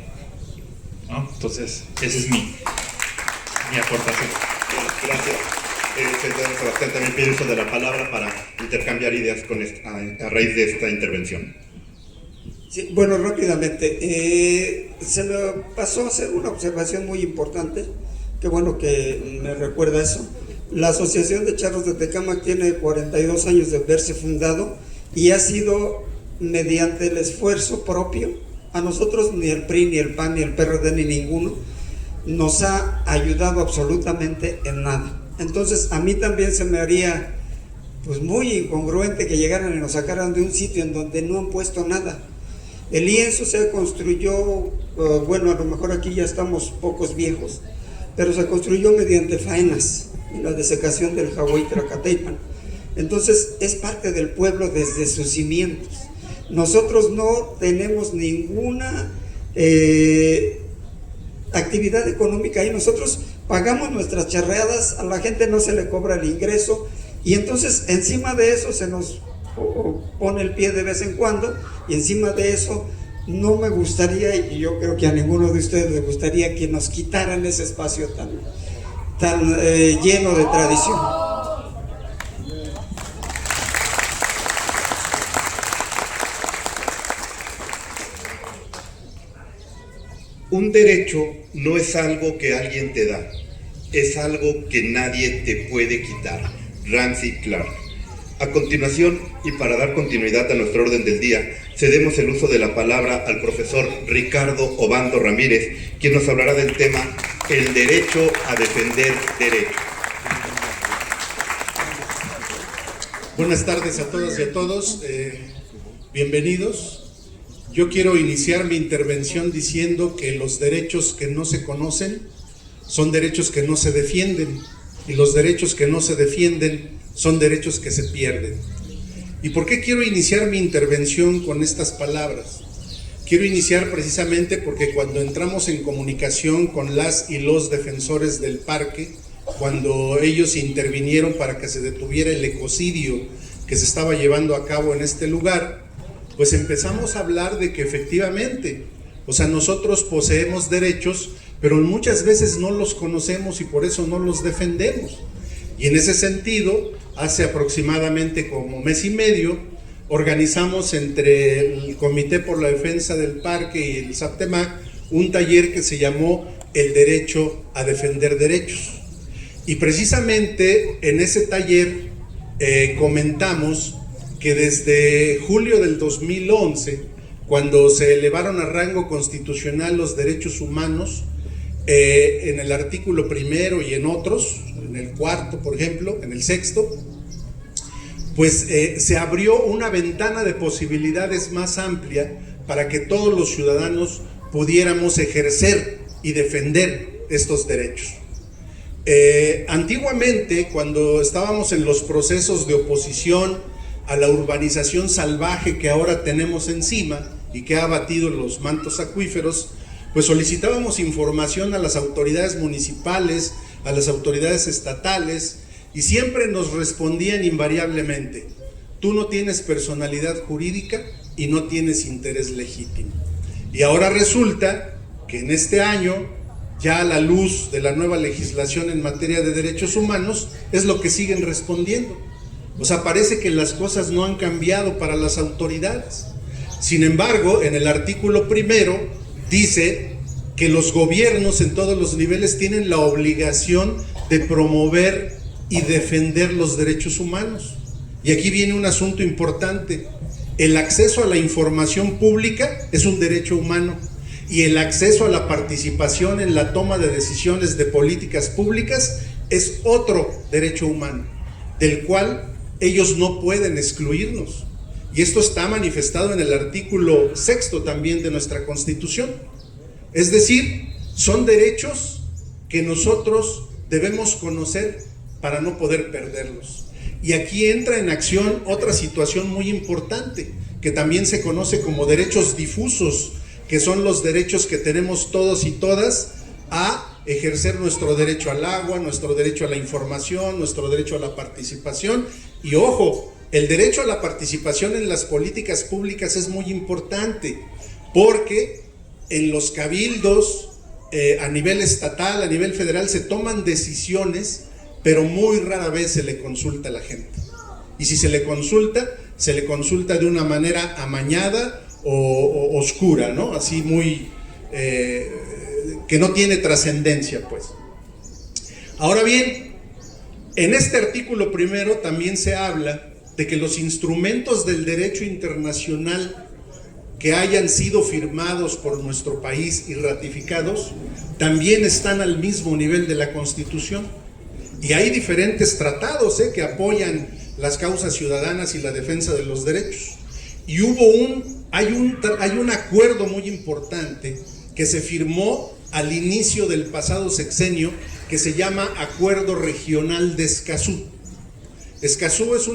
¿No? Entonces, esa es mi aportación. Gracias. Señor Sebastián también pide uso de la palabra para intercambiar ideas a raíz de esta intervención. Sí, bueno, rápidamente, se me pasó a hacer una observación muy importante, que bueno que me recuerda eso. La Asociación de Charros de Tecámac tiene 42 años de haberse fundado y ha sido mediante el esfuerzo propio. A nosotros ni el PRI, ni el PAN, ni el PRD, ni ninguno nos ha ayudado absolutamente en nada. Entonces a mí también se me haría pues muy incongruente que llegaran y nos sacaran de un sitio en donde no han puesto nada. El lienzo se construyó, bueno, a lo mejor aquí ya estamos pocos viejos, pero se construyó mediante faenas y la desecación del Jagüey Tracateypan. Entonces es parte del pueblo desde sus cimientos. Nosotros no tenemos ninguna actividad económica ahí. Nosotros pagamos nuestras charreadas, a la gente no se le cobra el ingreso, y entonces encima de eso se nos pone el pie de vez en cuando, y encima de eso no me gustaría, y yo creo que a ninguno de ustedes le gustaría, que nos quitaran ese espacio tan lleno de tradición. Un derecho no es algo que alguien te da, es algo que nadie te puede quitar. Ramsey Clark. A continuación, y para dar continuidad a nuestro orden del día, cedemos el uso de la palabra al profesor Ricardo Obando Ramírez, quien nos hablará del tema el derecho a defender derechos. Buenas tardes a todas y a todos, bienvenidos. Yo quiero iniciar mi intervención diciendo que los derechos que no se conocen son derechos que no se defienden, y los derechos que no se defienden son derechos que se pierden. ¿Y por qué quiero iniciar mi intervención con estas palabras? Quiero iniciar precisamente porque cuando entramos en comunicación con las y los defensores del parque, cuando ellos intervinieron para que se detuviera el ecocidio que se estaba llevando a cabo en este lugar, pues empezamos a hablar de que efectivamente, o sea, nosotros poseemos derechos, pero muchas veces no los conocemos y por eso no los defendemos. Y en ese sentido, hace aproximadamente como mes y medio, organizamos entre el Comité por la Defensa del Parque y el SAPTEMAC un taller que se llamó El Derecho a Defender Derechos. Y precisamente en ese taller comentamos que desde julio del 2011, cuando se elevaron a rango constitucional los derechos humanos, en el artículo 1 y en otros, en el 4, por ejemplo, en el 6, pues se abrió una ventana de posibilidades más amplia para que todos los ciudadanos pudiéramos ejercer y defender estos derechos. Antiguamente, cuando estábamos en los procesos de oposición a la urbanización salvaje que ahora tenemos encima y que ha abatido los mantos acuíferos, pues solicitábamos información a las autoridades municipales, a las autoridades estatales, y siempre nos respondían invariablemente: tú no tienes personalidad jurídica y no tienes interés legítimo. Y ahora resulta que en este año, ya a la luz de la nueva legislación en materia de derechos humanos, es lo que siguen respondiendo. O sea, parece que las cosas no han cambiado para las autoridades. Sin embargo, en el artículo 1 dice que los gobiernos en todos los niveles tienen la obligación de promover y defender los derechos humanos. Y aquí viene un asunto importante: el acceso a la información pública es un derecho humano, y el acceso a la participación en la toma de decisiones de políticas públicas es otro derecho humano, del cual ellos no pueden excluirnos. Y esto está manifestado en el artículo 6 también de nuestra Constitución. Es decir, son derechos que nosotros debemos conocer para no poder perderlos. Y aquí entra en acción otra situación muy importante, que también se conoce como derechos difusos, que son los derechos que tenemos todos y todas a ejercer nuestro derecho al agua, nuestro derecho a la información, nuestro derecho a la participación. Y ojo, el derecho a la participación en las políticas públicas es muy importante, porque en los cabildos, a nivel estatal, a nivel federal, se toman decisiones, pero muy rara vez se le consulta a la gente. Y si se le consulta de una manera amañada o oscura, ¿no? Así muy, que no tiene trascendencia, pues. Ahora bien, en este artículo 1 también se habla de que los instrumentos del derecho internacional que hayan sido firmados por nuestro país y ratificados también están al mismo nivel de la Constitución. Y hay diferentes tratados que apoyan las causas ciudadanas y la defensa de los derechos. Y hay un acuerdo muy importante que se firmó al inicio del pasado sexenio, que se llama Acuerdo Regional de Escazú. Escazú es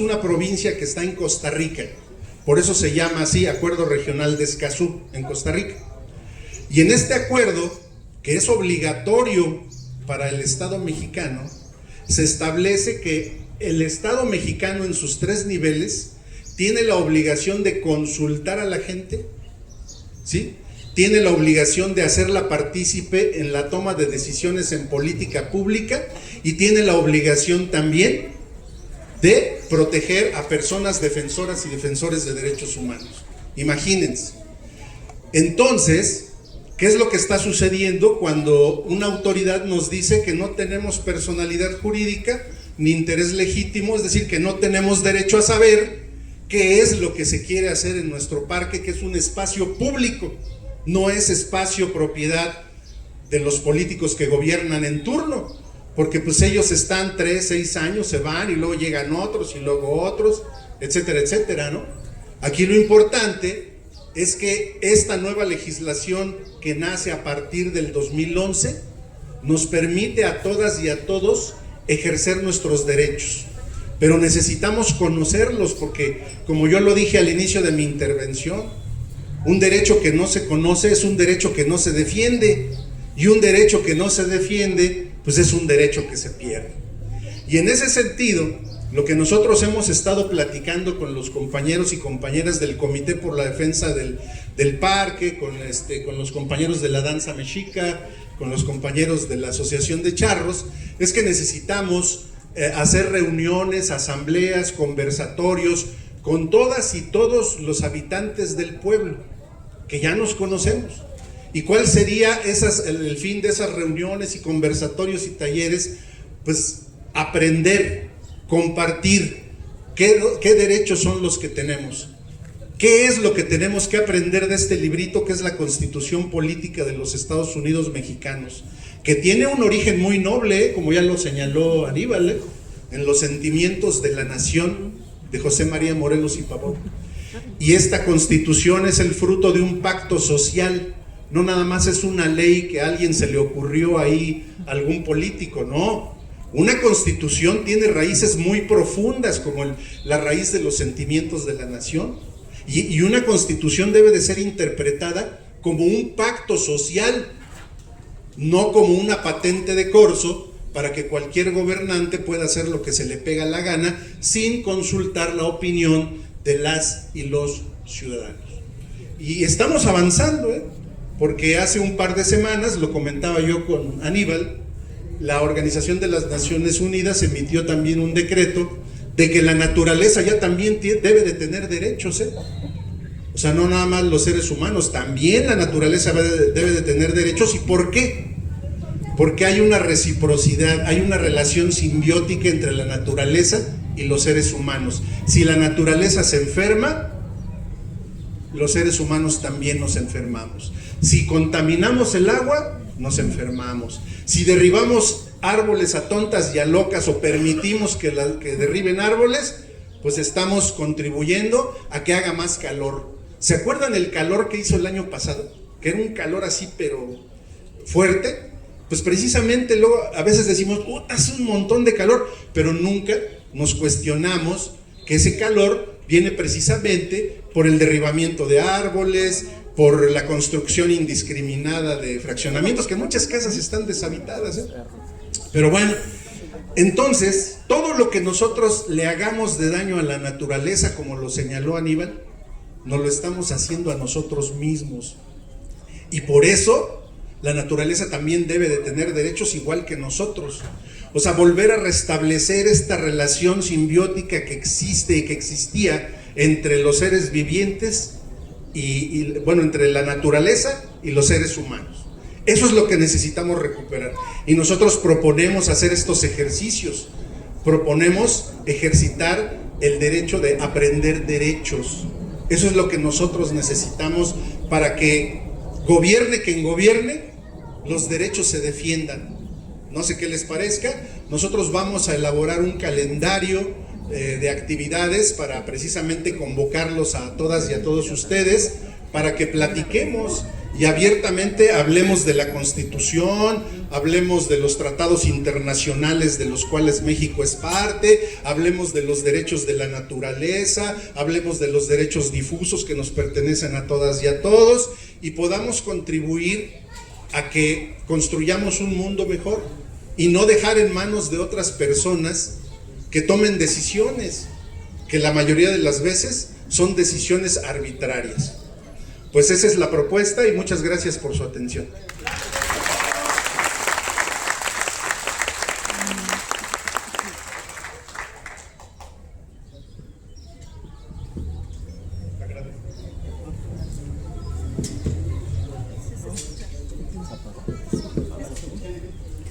una provincia que está en Costa Rica, por eso se llama así, Acuerdo Regional de Escazú, en Costa Rica. Y en este acuerdo, que es obligatorio para el Estado mexicano, se establece que el Estado mexicano en sus 3 niveles tiene la obligación de consultar a la gente, ¿sí? Tiene la obligación de hacerla partícipe en la toma de decisiones en política pública, y tiene la obligación también de proteger a personas defensoras y defensores de derechos humanos. Imagínense. Entonces, ¿qué es lo que está sucediendo cuando una autoridad nos dice que no tenemos personalidad jurídica ni interés legítimo? Es decir, que no tenemos derecho a saber qué es lo que se quiere hacer en nuestro parque, que es un espacio público, no es espacio propiedad de los políticos que gobiernan en turno, porque pues ellos están 3, 6 años, se van y luego llegan otros y luego otros, etcétera, etcétera, ¿no? Aquí lo importante es que esta nueva legislación que nace a partir del 2011 nos permite a todas y a todos ejercer nuestros derechos. pero necesitamos conocerlos porque, como yo lo dije al inicio de mi intervención, un derecho que no se conoce es un derecho que no se defiende, y un derecho que no se defiende, pues es un derecho que se pierde. Y en ese sentido, lo que nosotros hemos estado platicando con los compañeros y compañeras del Comité por la Defensa del Parque, con los compañeros de la danza mexica, con los compañeros de la Asociación de Charros, es que necesitamos hacer reuniones, asambleas, conversatorios con todas y todos los habitantes del pueblo, que ya nos conocemos. ¿Y cuál sería el fin de esas reuniones y conversatorios y talleres? Pues aprender, compartir qué derechos son los que tenemos, qué es lo que tenemos que aprender de este librito que es la Constitución Política de los Estados Unidos Mexicanos, que tiene un origen muy noble, como ya lo señaló Aníbal, en los sentimientos de la nación de José María Morelos y Pavón. Y esta Constitución es el fruto de un pacto social, no nada más es una ley que a alguien se le ocurrió ahí, algún político, no. Una Constitución tiene raíces muy profundas, como la raíz de los sentimientos de la nación, y una Constitución debe de ser interpretada como un pacto social, no como una patente de corso para que cualquier gobernante pueda hacer lo que se le pega la gana sin consultar la opinión de las y los ciudadanos. Y estamos avanzando, porque hace un par de semanas, lo comentaba yo con Aníbal, la Organización de las Naciones Unidas emitió también un decreto de que la naturaleza ya también debe de tener derechos, O sea, no nada más los seres humanos, también la naturaleza debe de tener derechos. ¿Y por qué? Porque hay una reciprocidad, hay una relación simbiótica entre la naturaleza y los seres humanos. Si la naturaleza se enferma, los seres humanos también nos enfermamos. Si contaminamos el agua, nos enfermamos. Si derribamos árboles a tontas y a locas o permitimos que derriben árboles, pues estamos contribuyendo a que haga más calor. ¿Se acuerdan el calor que hizo el año pasado? Que era un calor así pero fuerte. Pues precisamente luego a veces decimos, hace un montón de calor, pero nunca nos cuestionamos que ese calor viene precisamente por el derribamiento de árboles, por la construcción indiscriminada de fraccionamientos, que muchas casas están deshabitadas, Pero bueno, entonces, todo lo que nosotros le hagamos de daño a la naturaleza, como lo señaló Aníbal, nos lo estamos haciendo a nosotros mismos. Y por eso, la naturaleza también debe de tener derechos igual que nosotros. O sea, volver a restablecer esta relación simbiótica que existe y que existía entre los seres vivientes entre la naturaleza y los seres humanos. Eso es lo que necesitamos recuperar. Y nosotros proponemos hacer estos ejercicios. Proponemos ejercitar el derecho de aprender derechos. Eso es lo que nosotros necesitamos para que gobierne quien gobierne, los derechos se defiendan. No sé qué les parezca, nosotros vamos a elaborar un calendario de actividades para precisamente convocarlos a todas y a todos ustedes para que platiquemos y abiertamente hablemos de la Constitución, hablemos de los tratados internacionales de los cuales México es parte, hablemos de los derechos de la naturaleza, hablemos de los derechos difusos que nos pertenecen a todas y a todos, y podamos contribuir a que construyamos un mundo mejor y no dejar en manos de otras personas que tomen decisiones, que la mayoría de las veces son decisiones arbitrarias. Pues esa es la propuesta y muchas gracias por su atención.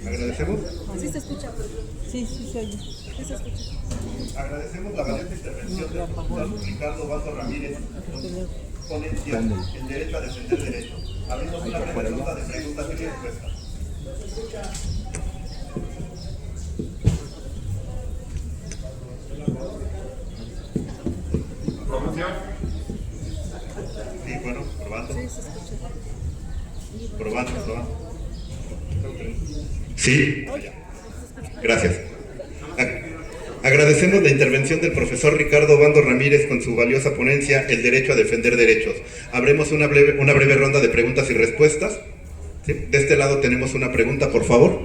Agradecemos. Sí se escucha. Sí, se oye. Sí se escucha. Agradecemos la valiente intervención del diputado Ricardo Vaso Ramírez, ponencia, el derecho a defender derechos. Abrimos una breve ronda de preguntas y respuestas. ¿Promoción? Sí, bueno, probando. Probando. Sí, gracias. Agradecemos la intervención del profesor Ricardo Obando Ramírez con su valiosa ponencia El derecho a defender derechos. Abremos una breve ronda de preguntas y respuestas. ¿Sí? De este lado tenemos una pregunta, por favor.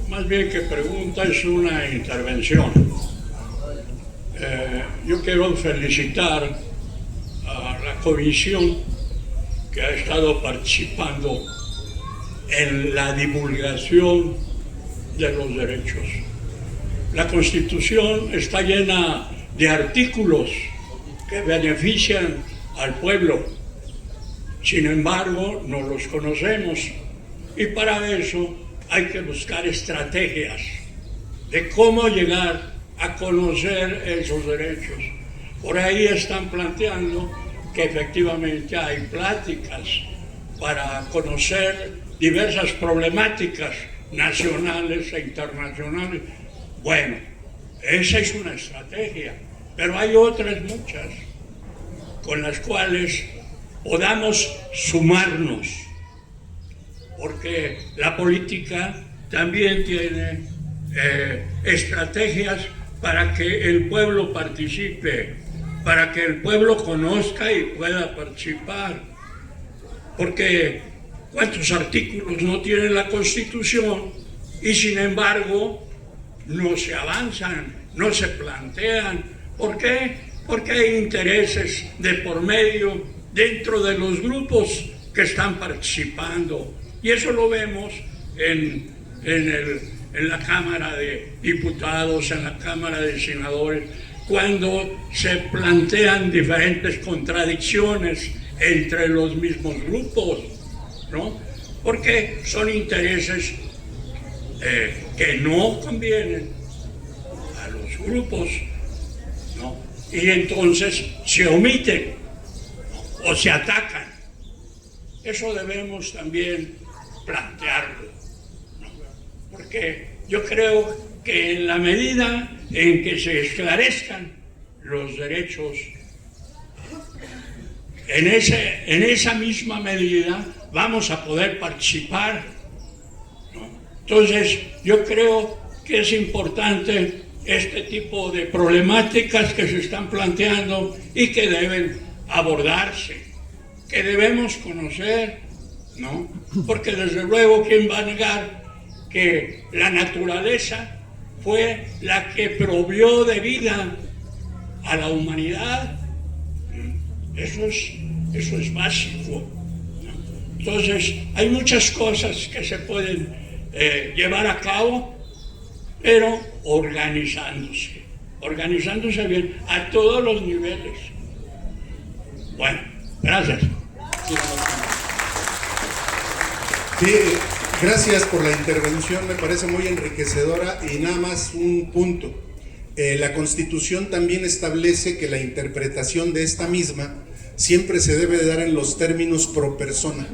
Más bien que pregunta es una intervención. Yo quiero felicitar a la comisión que ha estado participando en la divulgación de los derechos. La Constitución está llena de artículos que benefician al pueblo. Sin embargo, no los conocemos y para eso hay que buscar estrategias de cómo llegar a conocer esos derechos. Por ahí están planteando que efectivamente hay pláticas para conocer diversas problemáticas nacionales e internacionales. Bueno, esa es una estrategia, pero hay otras muchas con las cuales podamos sumarnos, porque la política también tiene estrategias para que el pueblo participe, para que el pueblo conozca y pueda participar. Porque ¿cuántos artículos no tiene la Constitución? Y sin embargo no se avanzan, no se plantean. ¿Por qué? Porque hay intereses de por medio dentro de los grupos que están participando. Y eso lo vemos en la Cámara de Diputados, en la Cámara de Senadores, cuando se plantean diferentes contradicciones entre los mismos grupos, ¿no? Porque son intereses que no convienen a los grupos, ¿no? Y entonces se omiten, ¿no? O se atacan. Eso debemos también plantearlo, ¿no? Porque yo creo que en la medida en que se esclarezcan los derechos, en esa misma medida vamos a poder participar, ¿no? Entonces yo creo que es importante este tipo de problemáticas que se están planteando y que deben abordarse, que debemos conocer, ¿no? Porque desde luego, ¿quién va a negar que la naturaleza fue la que provió de vida a la humanidad? Eso es básico, ¿no? Entonces, hay muchas cosas que se pueden llevar a cabo, pero organizándose bien, a todos los niveles. Bueno, gracias. Sí, gracias por la intervención, me parece muy enriquecedora y nada más un punto. La Constitución también establece que la interpretación de esta misma siempre se debe de dar en los términos pro persona.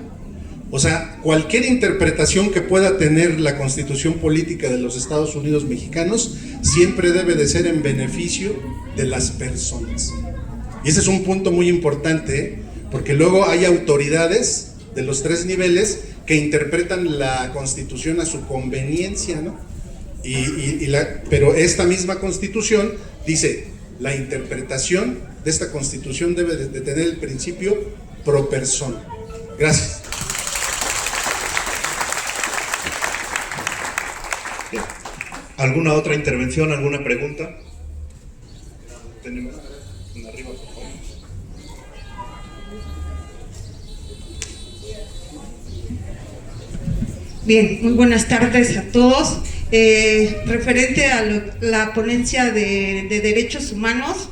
O sea, cualquier interpretación que pueda tener la Constitución política de los Estados Unidos mexicanos siempre debe de ser en beneficio de las personas. Y ese es un punto muy importante, porque luego hay autoridades de los tres niveles que interpretan la Constitución a su conveniencia, ¿no? Pero esta misma Constitución dice, la interpretación de esta Constitución debe de tener el principio pro persona. Gracias. ¿Alguna otra intervención, alguna pregunta? Tenemos una arriba, por favor. Bien, muy buenas tardes a todos. Referente a la ponencia de derechos humanos,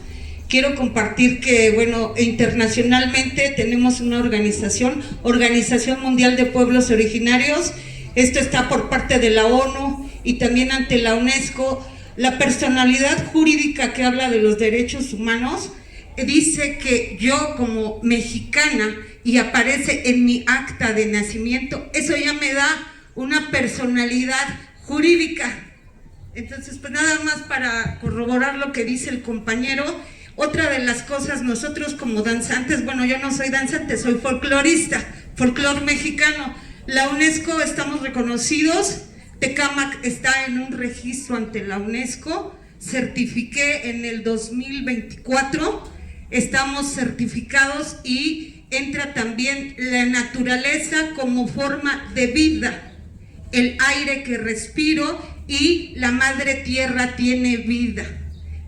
quiero compartir que, bueno, internacionalmente tenemos una Organización Mundial de Pueblos Originarios. Esto está por parte de la ONU y también ante la UNESCO. La personalidad jurídica que habla de los derechos humanos dice que yo, como mexicana, y aparece en mi acta de nacimiento, eso ya me da una personalidad jurídica. Entonces, pues nada más para corroborar lo que dice el compañero, Otra de las cosas, nosotros como danzantes, bueno, yo no soy danzante, soy folclorista, folclor mexicano. La UNESCO estamos reconocidos, Tecámac está en un registro ante la UNESCO, certifiqué en el 2024, estamos certificados y entra también la naturaleza como forma de vida, el aire que respiro y la madre tierra tiene vida.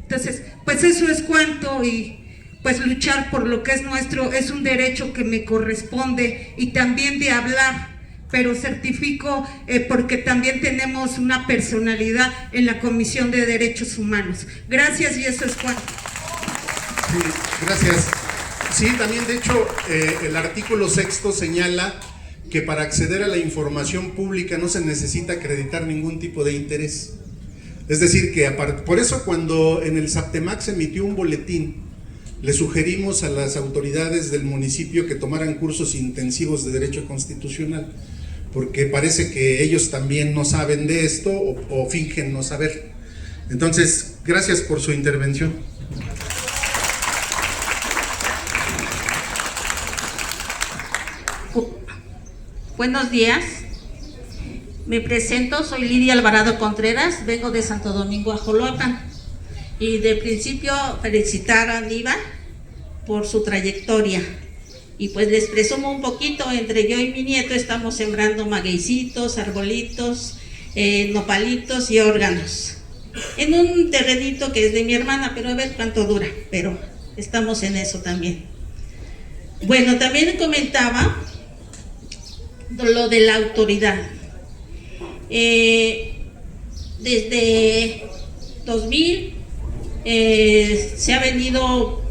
Entonces, pues eso es cuanto, y pues luchar por lo que es nuestro es un derecho que me corresponde, y también de hablar, pero certifico porque también tenemos una personalidad en la Comisión de Derechos Humanos. Gracias, y eso es cuanto. Sí, gracias. Sí, también de hecho el artículo 6º señala que para acceder a la información pública no se necesita acreditar ningún tipo de interés. Es decir, que por eso cuando en el SAPTEMAC se emitió un boletín, le sugerimos a las autoridades del municipio que tomaran cursos intensivos de Derecho Constitucional, porque parece que ellos también no saben de esto o fingen no saber. Entonces, gracias por su intervención. Buenos días, me presento, soy Lidia Alvarado Contreras, vengo de Santo Domingo, Ajoloapan, y de principio felicitar a Aníbal por su trayectoria, y pues les presumo un poquito, entre yo y mi nieto estamos sembrando magueycitos, arbolitos, nopalitos y órganos, en un terrenito que es de mi hermana, pero a ver cuánto dura, pero estamos en eso también. Bueno, también comentaba lo de la autoridad. Desde 2000 se ha venido,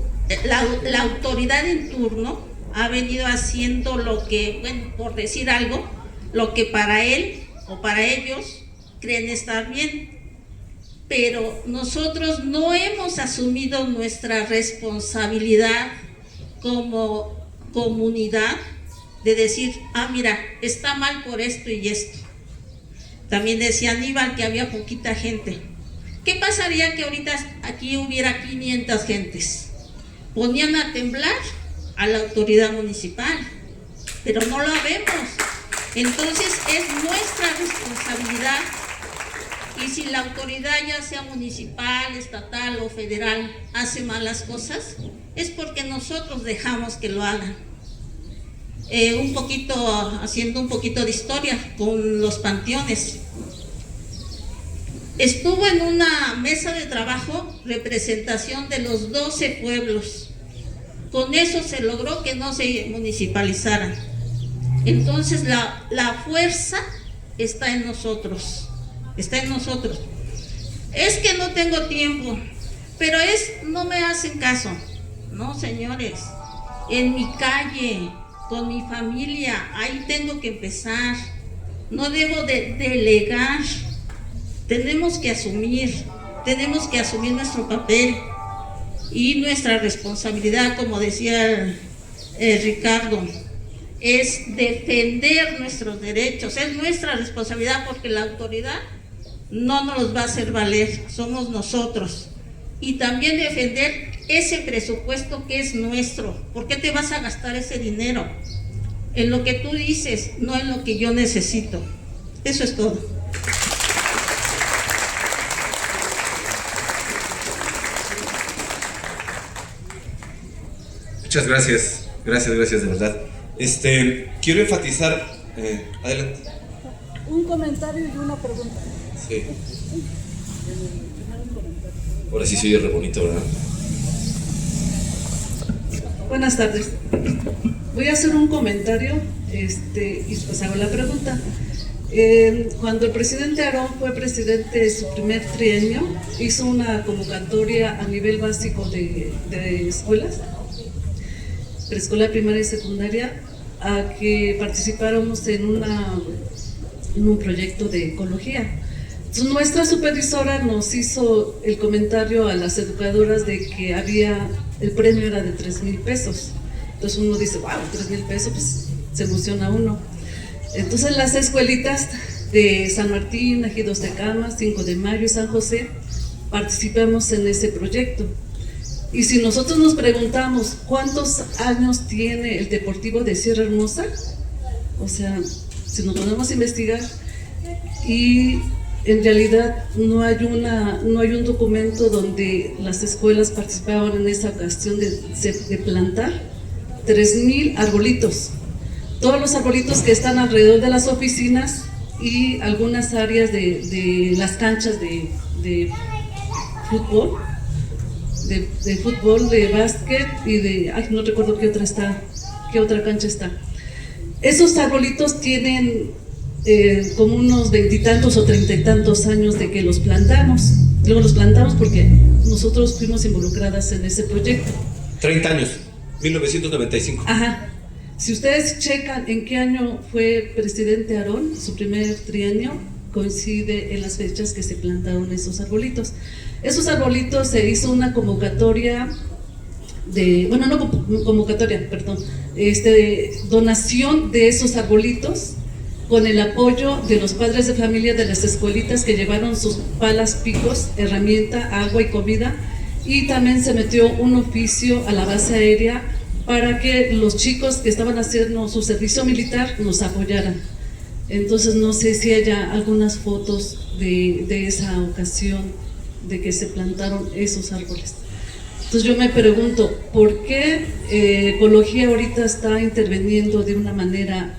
la autoridad en turno ha venido haciendo lo que, bueno, por decir algo, lo que para él o para ellos creen estar bien, pero nosotros no hemos asumido nuestra responsabilidad como comunidad de decir, mira, está mal por esto y esto. También decía Aníbal que había poquita gente. ¿Qué pasaría que ahorita aquí hubiera 500 gentes? Ponían a temblar a la autoridad municipal, pero no lo vemos. Entonces es nuestra responsabilidad, y si la autoridad, ya sea municipal, estatal o federal, hace malas cosas, es porque nosotros dejamos que lo hagan. Haciendo un poquito de historia con los panteones. Estuvo en una mesa de trabajo representación de los 12 pueblos. Con eso se logró que no se municipalizaran. Entonces la fuerza está en nosotros. Está en nosotros. Es que no tengo tiempo, pero no me hacen caso. No, señores, en mi calle, con mi familia, ahí tengo que empezar. No debo de delegar. Tenemos que asumir nuestro papel y nuestra responsabilidad, como decía Ricardo, es defender nuestros derechos. Es nuestra responsabilidad, porque la autoridad no nos los va a hacer valer, somos nosotros. Y también defender ese presupuesto que es nuestro. ¿Por qué te vas a gastar ese dinero en lo que tú dices, no en lo que yo necesito? Eso es todo. Muchas gracias, gracias de verdad. Quiero enfatizar, adelante. Un comentario y una pregunta. Sí. Ahora sí se oye re bonito, ¿verdad? Buenas tardes. Voy a hacer un comentario y pues hago la pregunta. Cuando el presidente Aarón fue presidente de su primer trienio, hizo una convocatoria a nivel básico de escuelas, preescolar, primaria y secundaria, a que participáramos en un proyecto de ecología. Entonces, nuestra supervisora nos hizo el comentario a las educadoras de que el premio era de 3,000 pesos. Entonces uno dice, wow, 3,000 pesos, pues se emociona uno. Entonces las escuelitas de San Martín, Ejidos de Tecámac, 5 de Mayo y San José participamos en ese proyecto. Y si nosotros nos preguntamos cuántos años tiene el Deportivo de Sierra Hermosa, o sea, si nos ponemos a investigar, y en realidad no hay un documento donde las escuelas participaban en esa cuestión de plantar 3,000 arbolitos. Todos los arbolitos que están alrededor de las oficinas y algunas áreas de las canchas de fútbol, de básquet y no recuerdo qué otra cancha está. Esos arbolitos tienen como unos 20 y tantos o 30 y tantos años de que los plantamos. Luego los plantamos porque nosotros fuimos involucradas en ese proyecto. 30 años, 1995. Ajá. Si ustedes checan en qué año fue presidente Aarón, su primer trienio coincide en las fechas que se plantaron esos arbolitos. Esos arbolitos se hizo una convocatoria donación de esos arbolitos con el apoyo de los padres de familia de las escuelitas que llevaron sus palas, picos, herramienta, agua y comida, y también se metió un oficio a la base aérea para que los chicos que estaban haciendo su servicio militar nos apoyaran. Entonces no sé si haya algunas fotos de esa ocasión de que se plantaron esos árboles. Entonces yo me pregunto, ¿por qué Ecología ahorita está interviniendo de una manera,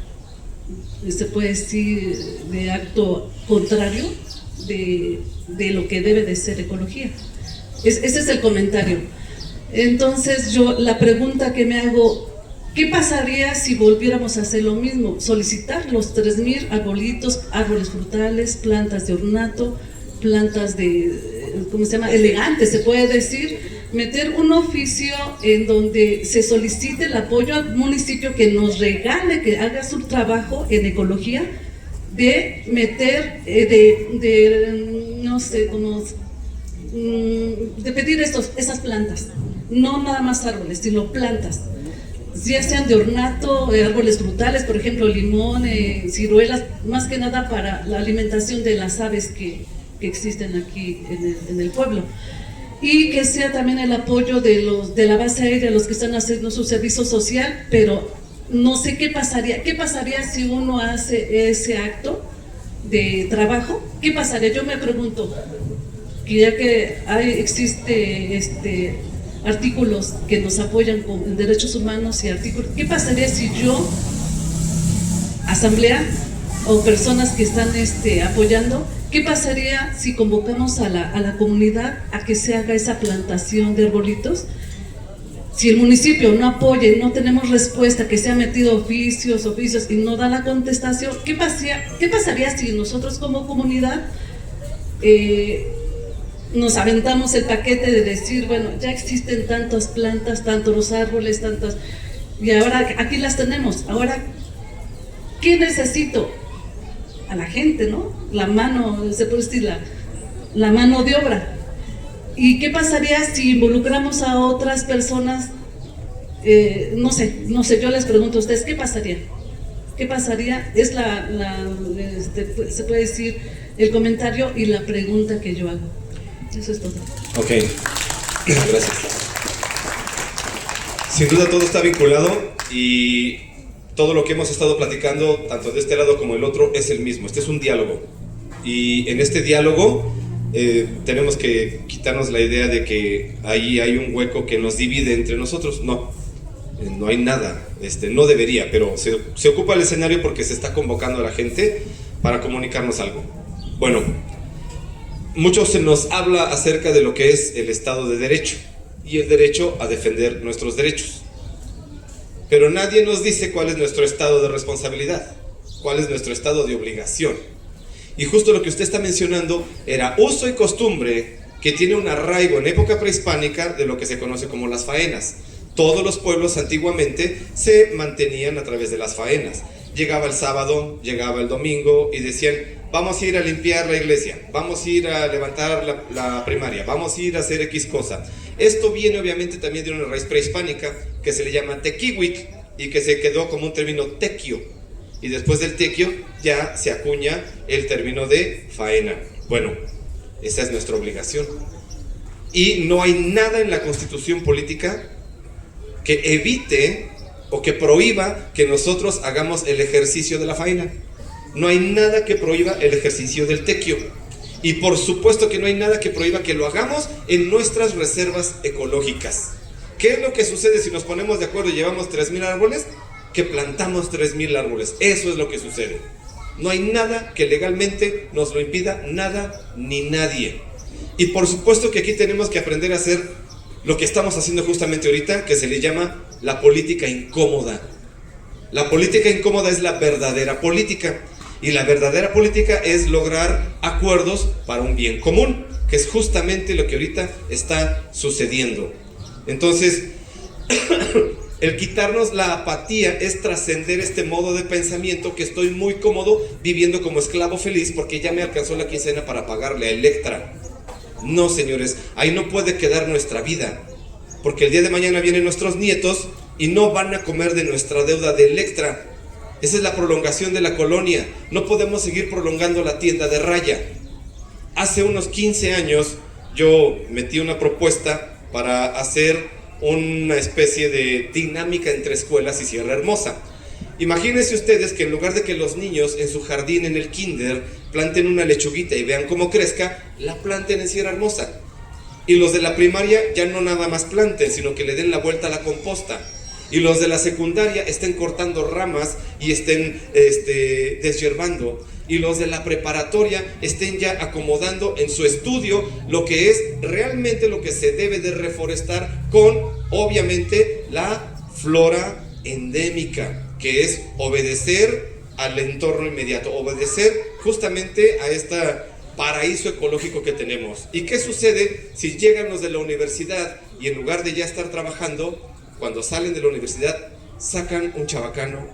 se puede decir, de acto contrario de lo que debe de ser Ecología? Ese es el comentario. Entonces yo la pregunta que me hago, ¿qué pasaría si volviéramos a hacer lo mismo? Solicitar los 3,000 arbolitos, árboles frutales, plantas de ornato, plantas elegantes, se puede decir, meter un oficio en donde se solicite el apoyo al municipio que nos regale, que haga su trabajo en ecología, de meter, de pedir esas plantas, no nada más árboles, sino plantas, ya sean de ornato, árboles frutales, por ejemplo, limón, ciruelas, más que nada para la alimentación de las aves que existen aquí en el pueblo. Y que sea también el apoyo de la base aérea, los que están haciendo su servicio social, pero no sé qué pasaría si uno hace ese acto de trabajo. ¿Qué pasaría? Yo me pregunto, que ya que existe artículos que nos apoyan en derechos humanos y artículos, ¿qué pasaría si yo, asamblea o personas que están apoyando, qué pasaría si convocamos a la comunidad a que se haga esa plantación de arbolitos? Si el municipio no apoya y no tenemos respuesta, que se ha metido oficios y no da la contestación, ¿qué pasaría si nosotros como comunidad nos aventamos el paquete de decir, bueno, ya existen tantas plantas, tantos los árboles, tantas, y ahora aquí las tenemos, ahora, ¿qué necesito? A la gente, ¿no? La mano, se puede decir, la mano de obra. ¿Y qué pasaría si involucramos a otras personas? No sé, yo les pregunto a ustedes, ¿qué pasaría? ¿Qué pasaría? Es se puede decir, el comentario y la pregunta que yo hago. Eso es todo. Ok, gracias. Sin duda todo está vinculado y todo lo que hemos estado platicando, tanto de este lado como del otro, es el mismo. Este es un diálogo. Y en este diálogo tenemos que quitarnos la idea de que ahí hay un hueco que nos divide entre nosotros. No hay nada. No debería, pero se ocupa el escenario porque se está convocando a la gente para comunicarnos algo. Bueno, mucho se nos habla acerca de lo que es el Estado de Derecho y el derecho a defender nuestros derechos. Pero nadie nos dice cuál es nuestro estado de responsabilidad, cuál es nuestro estado de obligación. Y justo lo que usted está mencionando era uso y costumbre que tiene un arraigo en época prehispánica de lo que se conoce como las faenas. Todos los pueblos antiguamente se mantenían a través de las faenas. Llegaba el sábado, llegaba el domingo y decían, vamos a ir a limpiar la iglesia, vamos a ir a levantar la primaria, vamos a ir a hacer X cosa. Esto viene obviamente también de una raíz prehispánica que se le llama tequihuitl y que se quedó como un término tequio. Y después del tequio ya se acuña el término de faena. Bueno, esa es nuestra obligación. Y no hay nada en la Constitución política que evite o que prohíba que nosotros hagamos el ejercicio de la faena. No hay nada que prohíba el ejercicio del tequio. Y por supuesto que no hay nada que prohíba que lo hagamos en nuestras reservas ecológicas. ¿Qué es lo que sucede si nos ponemos de acuerdo y llevamos 3,000 árboles? Que plantamos 3,000 árboles. Eso es lo que sucede. No hay nada que legalmente nos lo impida, nada ni nadie. Y por supuesto que aquí tenemos que aprender a hacer lo que estamos haciendo justamente ahorita, que se le llama la política incómoda. La política incómoda es la verdadera política. Y la verdadera política es lograr acuerdos para un bien común, que es justamente lo que ahorita está sucediendo. Entonces, el quitarnos la apatía es trascender este modo de pensamiento que estoy muy cómodo viviendo como esclavo feliz porque ya me alcanzó la quincena para pagarle a Electra. No, señores, ahí no puede quedar nuestra vida, porque el día de mañana vienen nuestros nietos y no van a comer de nuestra deuda de Electra. Esa es la prolongación de la colonia. No podemos seguir prolongando la tienda de raya. Hace unos 15 años yo metí una propuesta para hacer una especie de dinámica entre escuelas y Sierra Hermosa. Imagínense ustedes que en lugar de que los niños en su jardín en el kinder planten una lechuguita y vean cómo crezca, la planten en Sierra Hermosa. Y los de la primaria ya no nada más planten, sino que le den la vuelta a la composta. Y los de la secundaria estén cortando ramas y estén deshierbando. Y los de la preparatoria estén ya acomodando en su estudio lo que es realmente lo que se debe de reforestar con, obviamente, la flora endémica, que es obedecer al entorno inmediato, obedecer justamente a este paraíso ecológico que tenemos. ¿Y qué sucede si llegan los de la universidad y en lugar de ya estar trabajando, cuando salen de la universidad, sacan un chabacano,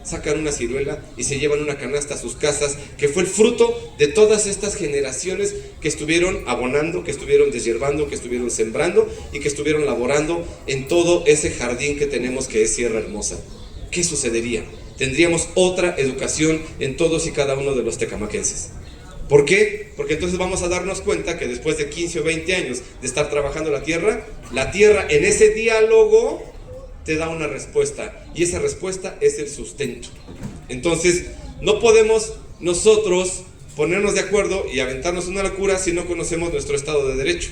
sacan una ciruela y se llevan una canasta a sus casas, que fue el fruto de todas estas generaciones que estuvieron abonando, que estuvieron deshierbando, que estuvieron sembrando y que estuvieron laborando en todo ese jardín que tenemos que es Sierra Hermosa? ¿Qué sucedería? Tendríamos otra educación en todos y cada uno de los tecamaquenses. ¿Por qué? Porque entonces vamos a darnos cuenta que después de 15 o 20 años de estar trabajando la tierra en ese diálogo te da una respuesta, y esa respuesta es el sustento. Entonces, no podemos nosotros ponernos de acuerdo y aventarnos una locura si no conocemos nuestro Estado de Derecho.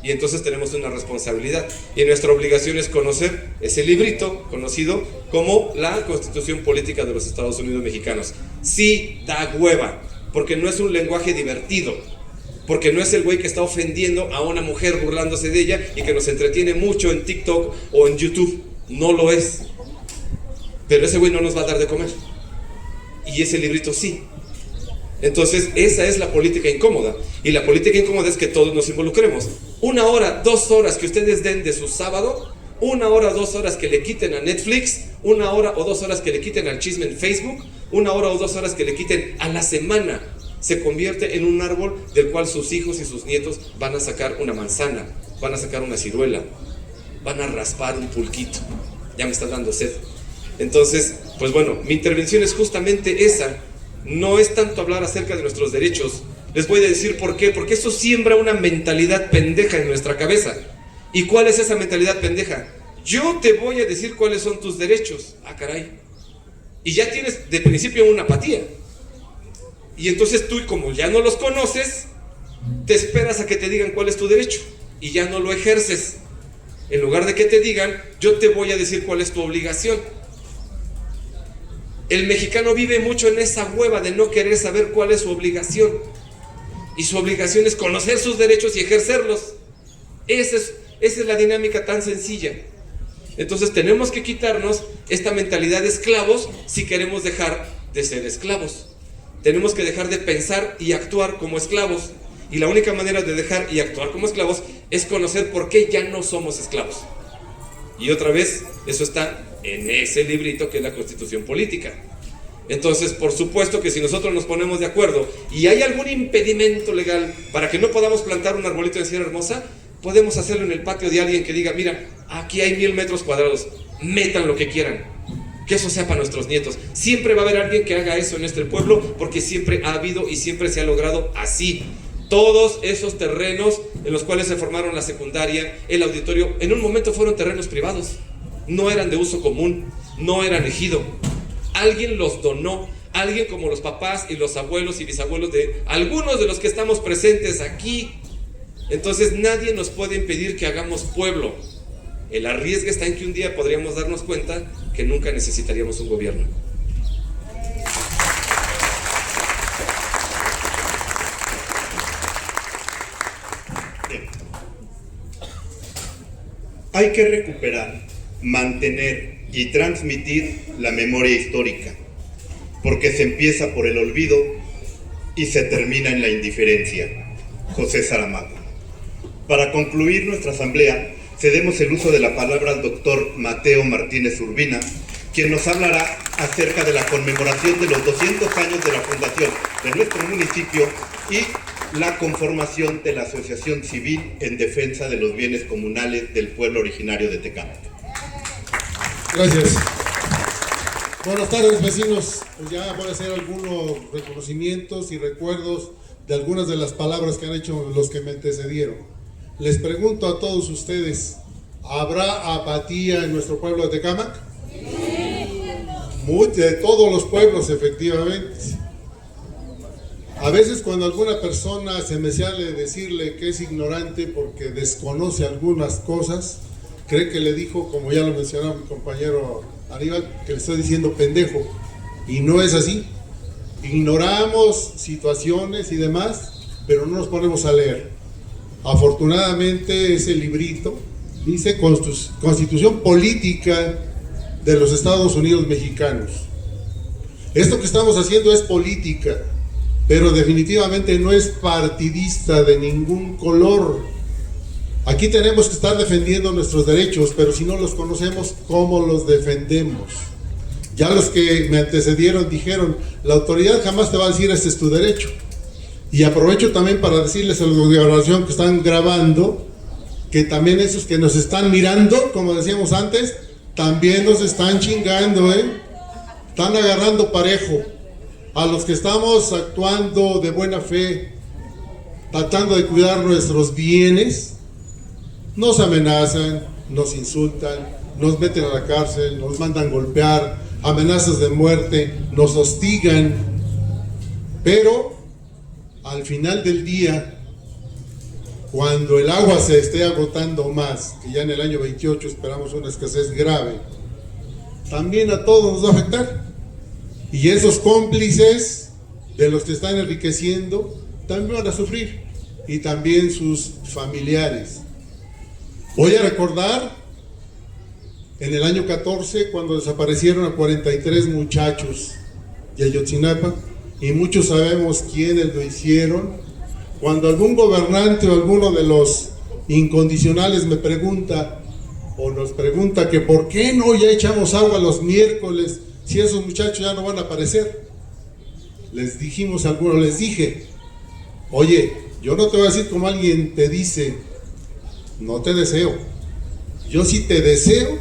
Y entonces tenemos una responsabilidad, y nuestra obligación es conocer ese librito conocido como la Constitución Política de los Estados Unidos Mexicanos. Sí da hueva, porque no es un lenguaje divertido, porque no es el güey que está ofendiendo a una mujer burlándose de ella y que nos entretiene mucho en TikTok o en YouTube. No lo es. Pero ese güey no nos va a dar de comer, y ese librito sí. Entonces esa es la política incómoda. Y la política incómoda es que todos nos involucremos. 1 hora, 2 horas que ustedes den de su sábado, 1 hora o 2 horas que le quiten a Netflix, 1 hora o 2 horas que le quiten al chisme en Facebook, 1 hora o 2 horas que le quiten a la semana, se convierte en un árbol del cual sus hijos y sus nietos van a sacar una manzana, van a sacar una ciruela, van a raspar un pulquito. Ya me está dando sed. Entonces, pues bueno, mi intervención es justamente esa. No es tanto hablar acerca de nuestros derechos. Les voy a decir por qué. Porque eso siembra una mentalidad pendeja en nuestra cabeza. ¿Y cuál es esa mentalidad pendeja? Yo te voy a decir cuáles son tus derechos. Ah, caray. Y ya tienes de principio una apatía. Y entonces tú, como ya no los conoces, te esperas a que te digan cuál es tu derecho y ya no lo ejerces. En lugar de que te digan, yo te voy a decir cuál es tu obligación. El mexicano vive mucho en esa hueva de no querer saber cuál es su obligación. Y su obligación es conocer sus derechos y ejercerlos. Esa es la dinámica tan sencilla. Entonces tenemos que quitarnos esta mentalidad de esclavos si queremos dejar de ser esclavos. Tenemos que dejar de pensar y actuar como esclavos. Y la única manera de dejar y actuar como esclavos es conocer por qué ya no somos esclavos. Y otra vez, eso está en ese librito que es la Constitución Política. Entonces, por supuesto que si nosotros nos ponemos de acuerdo y hay algún impedimento legal para que no podamos plantar un arbolito en Sierra Hermosa, podemos hacerlo en el patio de alguien que diga, mira, aquí hay 1000 metros cuadrados, metan lo que quieran, que eso sea para nuestros nietos. Siempre va a haber alguien que haga eso en este pueblo, porque siempre ha habido y siempre se ha logrado así. Todos esos terrenos en los cuales se formaron la secundaria, el auditorio, en un momento fueron terrenos privados, no eran de uso común, no eran ejido. Alguien los donó, alguien como los papás y los abuelos y bisabuelos de algunos de los que estamos presentes aquí. Entonces nadie nos puede impedir que hagamos pueblo. El arriesgue está en que un día podríamos darnos cuenta que nunca necesitaríamos un gobierno. Hay que recuperar, mantener y transmitir la memoria histórica, porque se empieza por el olvido y se termina en la indiferencia. José Saramago. Para concluir nuestra asamblea, cedemos el uso de la palabra al doctor Mateo Martínez Urbina, quien nos hablará acerca de la conmemoración de los 200 años de la fundación de nuestro municipio y la conformación de la Asociación Civil en Defensa de los Bienes Comunales del pueblo originario de Tecámac. Gracias. Buenas tardes, vecinos. Pues ya voy a hacer algunos reconocimientos y recuerdos de algunas de las palabras que han hecho los que me antecedieron. Les pregunto a todos ustedes, ¿habrá apatía en nuestro pueblo de Tecámac? De todos los pueblos, efectivamente. A veces cuando alguna persona se me sale decirle que es ignorante porque desconoce algunas cosas, cree que le dijo, como ya lo mencionó mi compañero Aníbal, que le estoy diciendo pendejo, y no es así. Ignoramos situaciones y demás, pero no nos ponemos a leer. Afortunadamente ese librito dice Constitución Política de los Estados Unidos Mexicanos. Esto que estamos haciendo es política, pero definitivamente no es partidista de ningún color. Aquí tenemos que estar defendiendo nuestros derechos, pero si no los conocemos, ¿cómo los defendemos? Ya los que me antecedieron dijeron, la autoridad jamás te va a decir este es tu derecho. Y aprovecho también para decirles a la gobernación que están grabando, que también esos que nos están mirando, como decíamos antes, también nos están chingando, están agarrando parejo. A los que estamos actuando de buena fe, tratando de cuidar nuestros bienes, nos amenazan, nos insultan, nos meten a la cárcel, nos mandan golpear, amenazas de muerte, nos hostigan. Pero al final del día, cuando el agua se esté agotando más, que ya en el año 28 esperamos una escasez grave, también a todos nos va a afectar. Y esos cómplices de los que están enriqueciendo también van a sufrir, y también sus familiares. Voy a recordar en el año 14 cuando desaparecieron a 43 muchachos de Ayotzinapa, y muchos sabemos quiénes lo hicieron. Cuando algún gobernante o alguno de los incondicionales me pregunta o nos pregunta que por qué no ya echamos agua los miércoles si esos muchachos ya no van a aparecer, les dijimos a algunos, les dije, oye, yo no te voy a decir como alguien te dice, no te deseo, yo sí te deseo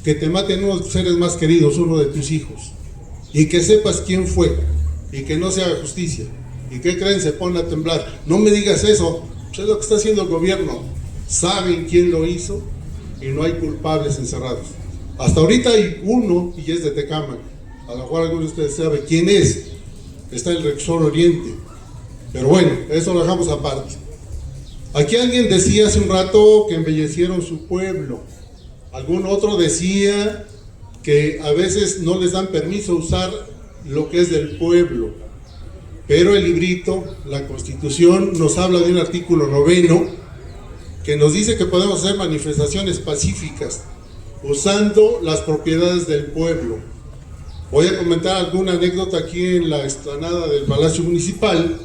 que te maten uno de tus seres más queridos, uno de tus hijos, y que sepas quién fue, y que no se haga justicia. ¿Y qué creen? Se ponen a temblar. No me digas eso, pues es lo que está haciendo el gobierno. Saben quién lo hizo y no hay culpables encerrados. Hasta ahorita hay uno y es de Tecámac. A lo mejor algunos de ustedes saben quién es. Está en el Rector Oriente. Pero bueno, eso lo dejamos aparte. Aquí alguien decía hace un rato que embellecieron su pueblo. Algún otro decía que a veces no les dan permiso usar lo que es del pueblo. Pero el librito, la Constitución, nos habla de un artículo 9 que nos dice que podemos hacer manifestaciones pacíficas usando las propiedades del pueblo. Voy a comentar alguna anécdota aquí en la explanada del Palacio Municipal.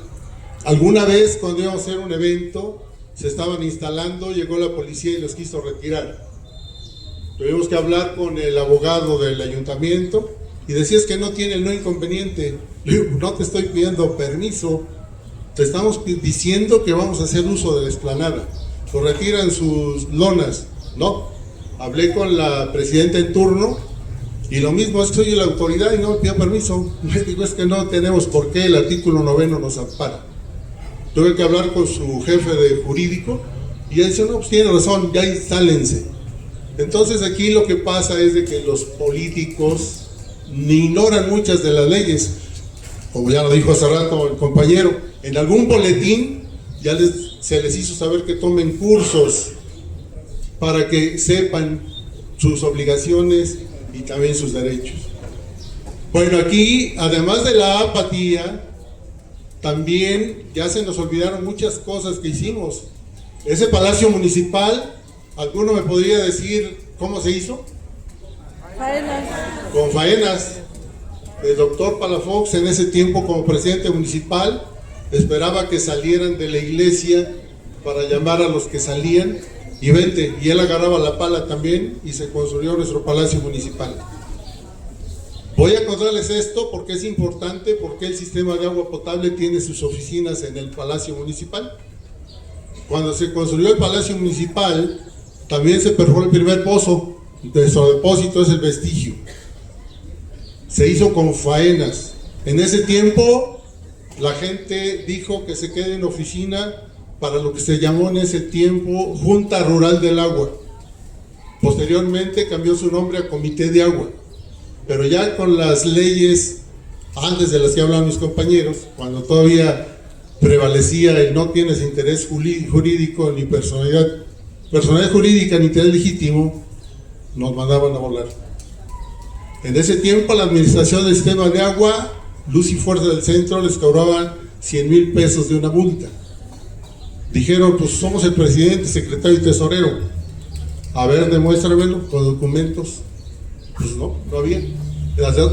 Alguna vez cuando íbamos a hacer un evento, se estaban instalando, llegó la policía y los quiso retirar. Tuvimos que hablar con el abogado del ayuntamiento y decías que no tiene el no inconveniente. Le digo, no te estoy pidiendo permiso, te estamos diciendo que vamos a hacer uso de la explanada. Pues retiran sus lonas. No, hablé con la presidenta en turno y lo mismo, es que soy la autoridad y no me pidió permiso. Le digo, es que no tenemos por qué, el artículo 9 nos ampara. tuve que hablar con su jefe de jurídico y él dice, no, pues tiene razón, ya instálense. Entonces aquí lo que pasa es de que los políticos ignoran muchas de las leyes, como ya lo dijo hace rato el compañero, en algún boletín ya se les hizo saber que tomen cursos para que sepan sus obligaciones y también sus derechos. Bueno, aquí, además de la apatía, también ya se nos olvidaron muchas cosas que hicimos. Ese palacio municipal, ¿alguno me podría decir cómo se hizo? Faenas. Con faenas. El doctor Palafox, en ese tiempo como presidente municipal, esperaba que salieran de la iglesia para llamar a los que salían y vente, y él agarraba la pala también y se construyó nuestro palacio municipal. Voy a contarles esto porque es importante, porque el sistema de agua potable tiene sus oficinas en el palacio municipal. Cuando se construyó el palacio municipal, también se perforó el primer pozo. Nuestro depósito es el vestigio. Se hizo con faenas. En ese tiempo, la gente dijo que se quede en oficina para lo que se llamó en ese tiempo Junta Rural del Agua. Posteriormente cambió su nombre a Comité de Agua. Pero ya con las leyes, antes de las que hablan mis compañeros, cuando todavía prevalecía el no tienes interés jurídico ni personalidad jurídica ni interés legítimo, nos mandaban a volar. En ese tiempo la administración del sistema de agua, Luz y Fuerza del Centro, les cobraban 100,000 pesos de una multa. Dijeron, pues somos el presidente, secretario y tesorero. A ver, demuéstramelo con documentos. Pues no había.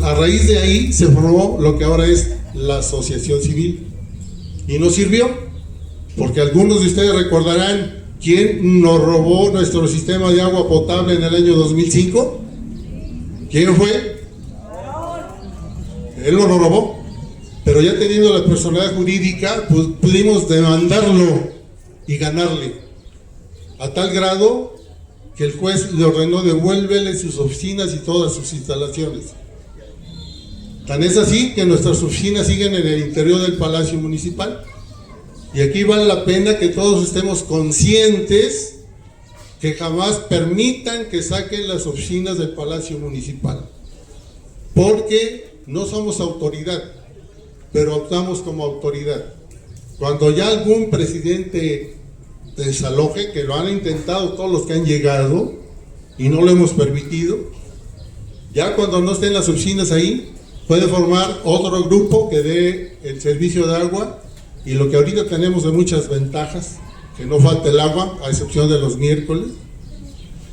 A raíz de ahí se formó lo que ahora es la asociación civil. Y nos sirvió, porque algunos de ustedes recordarán quién nos robó nuestro sistema de agua potable en el año 2005. ¿Quién fue? Él nos lo robó. Pero ya teniendo la personalidad jurídica, pues pudimos demandarlo y ganarle. A tal grado que el juez le ordenó devuélvele sus oficinas y todas sus instalaciones. Tan es así que nuestras oficinas siguen en el interior del Palacio Municipal. Y aquí vale la pena que todos estemos conscientes que jamás permitan que saquen las oficinas del Palacio Municipal. Porque no somos autoridad, pero optamos como autoridad. Cuando ya algún presidente desaloje, que lo han intentado todos los que han llegado y no lo hemos permitido, ya cuando no estén las oficinas ahí, puede formar otro grupo que dé el servicio de agua. Y lo que ahorita tenemos de muchas ventajas, que no falta el agua, a excepción de los miércoles,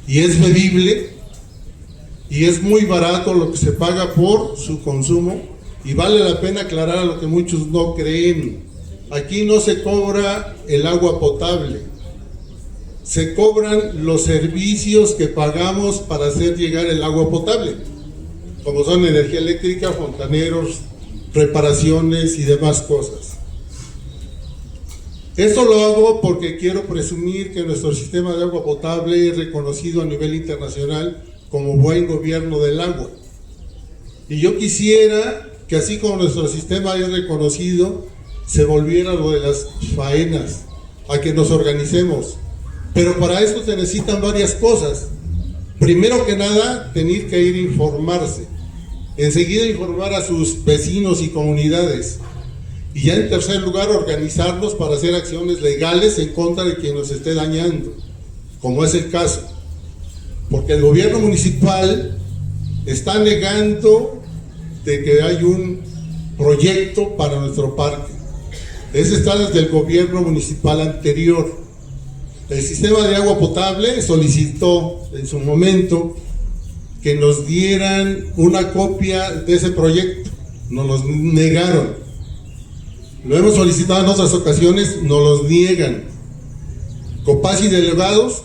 y es bebible, y es muy barato lo que se paga por su consumo, y vale la pena aclarar a lo que muchos no creen. Aquí no se cobra el agua potable, se cobran los servicios que pagamos para hacer llegar el agua potable, como son energía eléctrica, fontaneros, reparaciones y demás cosas. Esto lo hago porque quiero presumir que nuestro sistema de agua potable es reconocido a nivel internacional como buen gobierno del agua. Y yo quisiera que así como nuestro sistema es reconocido, se volviera lo de las faenas, a que nos organicemos. Pero para esto se necesitan varias cosas. Primero que nada, tener que ir a informarse. Enseguida informar a sus vecinos y comunidades. Y ya en tercer lugar, organizarnos para hacer acciones legales en contra de quien nos esté dañando, como es el caso. Porque el gobierno municipal está negando de que hay un proyecto para nuestro parque. Ese está desde el gobierno municipal anterior. El sistema de agua potable solicitó en su momento que nos dieran una copia de ese proyecto. Nos los negaron. Lo hemos solicitado en otras ocasiones, nos los niegan. Copasi delegados,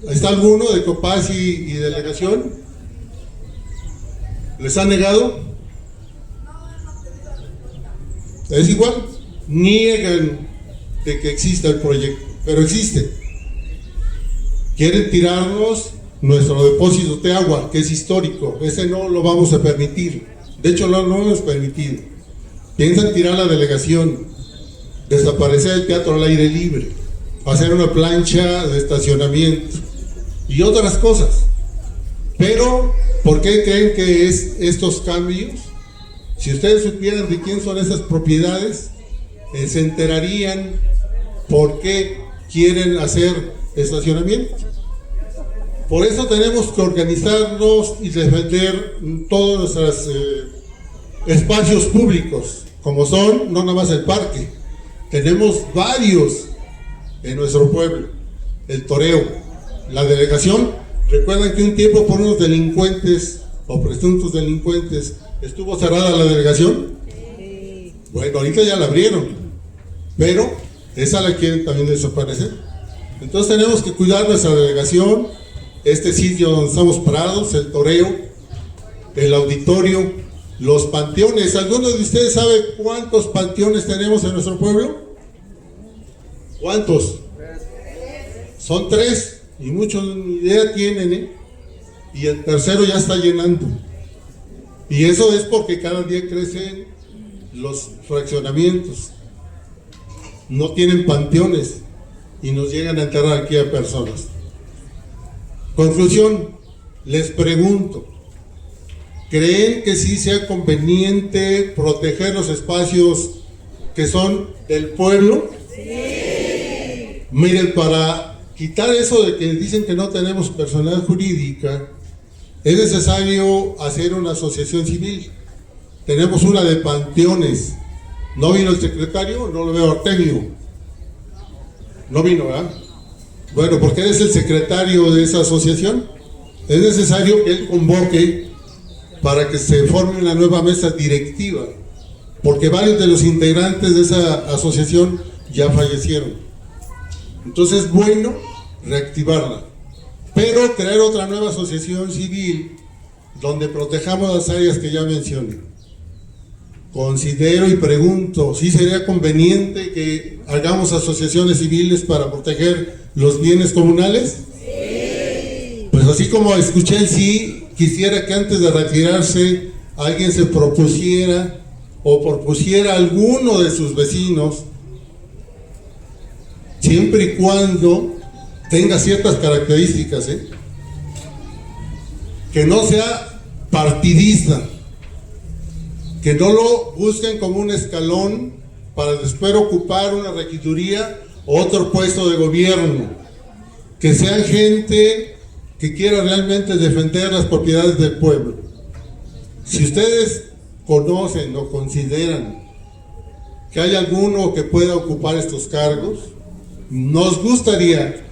¿está alguno de Copasi y delegación? ¿Les han negado? Es igual, niegan de que exista el proyecto, pero existe. Quieren tirarnos nuestro depósito de agua, que es histórico. Ese no lo vamos a permitir. De hecho, no lo hemos permitido. Piensan tirar la delegación. desaparecer el teatro al aire libre, hacer una plancha de estacionamiento y otras cosas. Pero, ¿por qué creen que es estos cambios? Si ustedes supieran de quién son esas propiedades, se enterarían por qué quieren hacer estacionamiento. Por eso tenemos que organizarnos y defender todos nuestros espacios públicos, como son, no nada más el parque. Tenemos varios en nuestro pueblo. El toreo, la delegación. Recuerdan que un tiempo por unos delincuentes o presuntos delincuentes estuvo cerrada la delegación. Bueno, ahorita ya la abrieron, pero esa la quieren también desaparecer. Entonces tenemos que cuidar nuestra delegación, este sitio donde estamos parados, el toreo, el auditorio, los panteones. ¿Alguno de ustedes sabe cuántos panteones tenemos en nuestro pueblo? ¿Cuántos? Son 3, y muchos ni idea tienen, y el tercero ya está llenando. Y eso es porque cada día crecen los fraccionamientos, no tienen panteones y nos llegan a enterrar aquí a personas. Conclusión, les pregunto, ¿creen que sí sea conveniente proteger los espacios que son del pueblo? Sí. Miren, para quitar eso de que dicen que no tenemos personalidad jurídica, es necesario hacer una asociación civil. Tenemos una de panteones. ¿No vino el secretario? No lo veo. Artemio. No vino, ¿verdad? Bueno, porque él es el secretario de esa asociación. Es necesario que él convoque para que se forme una nueva mesa directiva, porque varios de los integrantes de esa asociación ya fallecieron. Entonces es bueno reactivarla, pero crear otra nueva asociación civil donde protejamos las áreas que ya mencioné. Considero y pregunto, ¿sí sería conveniente que hagamos asociaciones civiles para proteger los bienes comunales? Sí. Pues así como escuché el sí, quisiera que antes de retirarse alguien se propusiera o propusiera a alguno de sus vecinos, siempre y cuando tenga ciertas características, que no sea partidista, que no lo busquen como un escalón para después ocupar una regiduría o otro puesto de gobierno, que sean gente que quiera realmente defender las propiedades del pueblo. Si ustedes conocen o consideran que hay alguno que pueda ocupar estos cargos, nos gustaría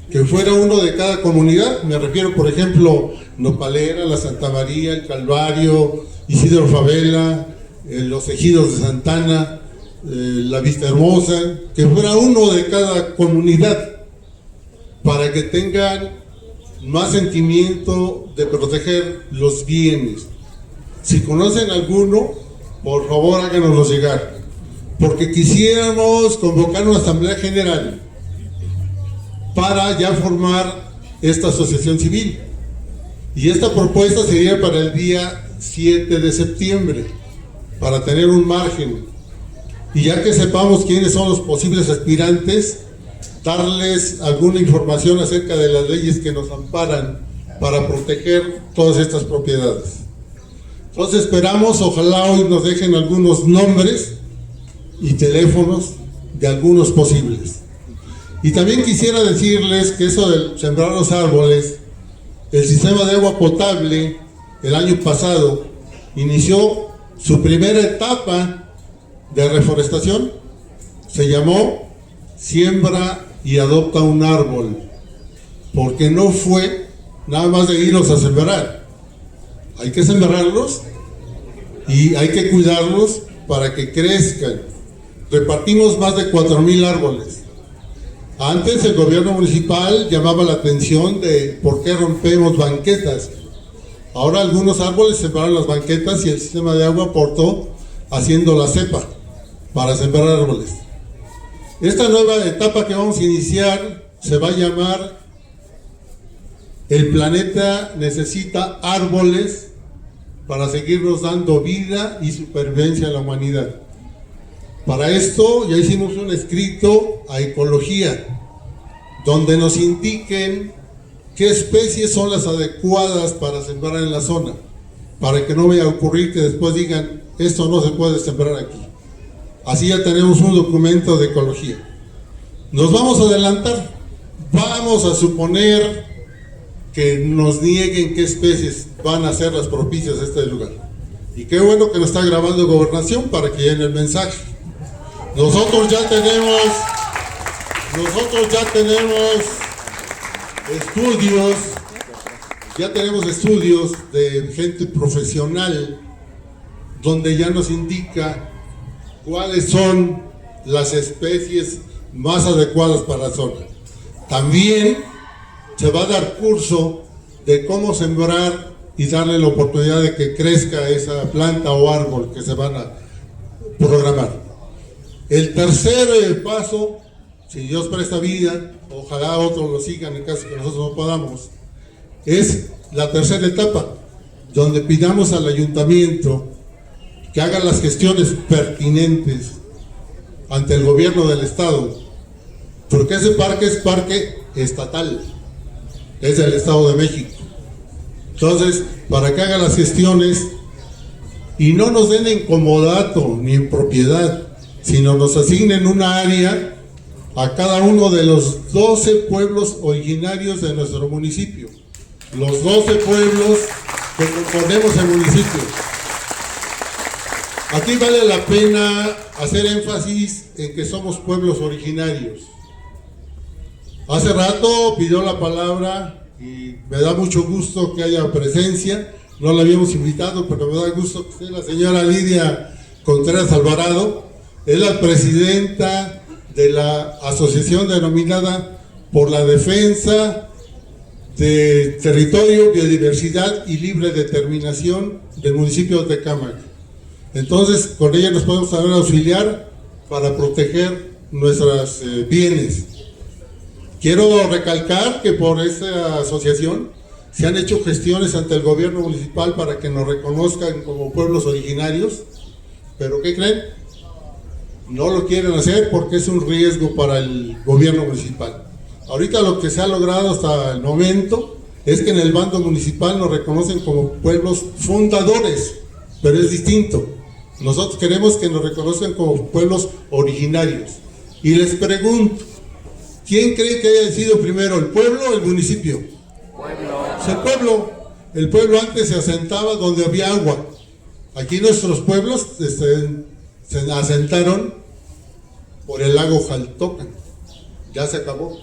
que fuera uno de cada comunidad. Me refiero, por ejemplo, Nopalera, la Santa María, el Calvario, Isidro Favela, los Ejidos de Santana, la Vista Hermosa, que fuera uno de cada comunidad, para que tengan más sentimiento de proteger los bienes. Si conocen alguno, por favor háganoslo llegar, porque quisiéramos convocar una asamblea general para ya formar esta asociación civil. Y esta propuesta sería para el día 7 de septiembre, para tener un margen. Y ya que sepamos quiénes son los posibles aspirantes, darles alguna información acerca de las leyes que nos amparan para proteger todas estas propiedades. Entonces esperamos, ojalá hoy nos dejen algunos nombres y teléfonos de algunos posibles. Y también quisiera decirles que eso de sembrar los árboles, el sistema de agua potable el año pasado inició su primera etapa de reforestación. Se llamó Siembra y Adopta un Árbol, porque no fue nada más de irlos a sembrar. Hay que sembrarlos y hay que cuidarlos para que crezcan. Repartimos más de 4,000 árboles. Antes el gobierno municipal llamaba la atención de por qué rompemos banquetas. Ahora algunos árboles sembraron las banquetas y el sistema de agua aportó haciendo la cepa para sembrar árboles. Esta nueva etapa que vamos a iniciar se va a llamar El planeta necesita árboles para seguirnos dando vida y supervivencia a la humanidad. Para esto ya hicimos un escrito a Ecología, donde nos indiquen qué especies son las adecuadas para sembrar en la zona, para que no vaya a ocurrir que después digan, esto no se puede sembrar aquí. Así ya tenemos un documento de Ecología. Nos vamos a adelantar, vamos a suponer que nos nieguen qué especies van a ser las propicias a este lugar. Y qué bueno que nos está grabando Gobernación para que llene el mensaje. Nosotros ya tenemos estudios de gente profesional donde ya nos indica cuáles son las especies más adecuadas para la zona. También se va a dar curso de cómo sembrar y darle la oportunidad de que crezca esa planta o árbol que se van a programar. El tercer paso, si Dios presta vida, ojalá otros lo sigan en caso que nosotros no podamos, es la tercera etapa, donde pidamos al ayuntamiento que haga las gestiones pertinentes ante el gobierno del estado, porque ese parque es parque estatal, es del Estado de México. Entonces, para que haga las gestiones y no nos den en comodato ni en propiedad, sino nos asignen una área a cada uno de los 12 pueblos originarios de nuestro municipio. Los 12 pueblos que componemos el municipio. Aquí vale la pena hacer énfasis en que somos pueblos originarios. Hace rato pidió la palabra y me da mucho gusto que haya presencia. No la habíamos invitado, pero me da gusto que esté la señora Lidia Contreras Alvarado. Es la presidenta de la asociación denominada por la defensa de territorio, biodiversidad y libre determinación del municipio de Tecámac. Entonces, con ella nos podemos saber auxiliar para proteger nuestros bienes. Quiero recalcar que por esta asociación se han hecho gestiones ante el gobierno municipal para que nos reconozcan como pueblos originarios, pero ¿qué creen? No lo quieren hacer porque es un riesgo para el gobierno municipal. Ahorita lo que se ha logrado hasta el momento es que en el bando municipal nos reconocen como pueblos fundadores, pero es distinto. Nosotros queremos que nos reconozcan como pueblos originarios. Y les pregunto, ¿quién cree que haya sido primero, el pueblo o el municipio? Es el pueblo. El pueblo antes se asentaba donde había agua. Aquí nuestros pueblos se asentaron por el lago Jaltocan. Ya se acabó.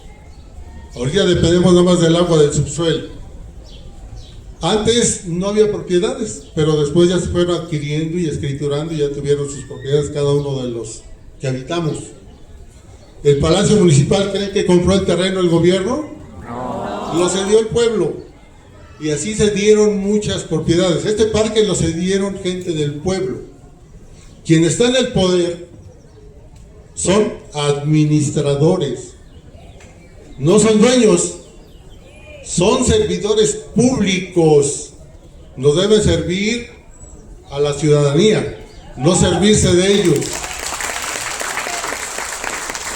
Ahorita dependemos nada más del agua del subsuelo. Antes no había propiedades, pero después ya se fueron adquiriendo y escriturando y ya tuvieron sus propiedades cada uno de los que habitamos. ¿El Palacio Municipal cree que compró el terreno el gobierno? No. Lo cedió el pueblo. Y así se dieron muchas propiedades. Este parque lo cedieron gente del pueblo. Quien está en el poder son administradores. No son dueños, son servidores públicos. Nos deben servir a la ciudadanía, no servirse de ellos.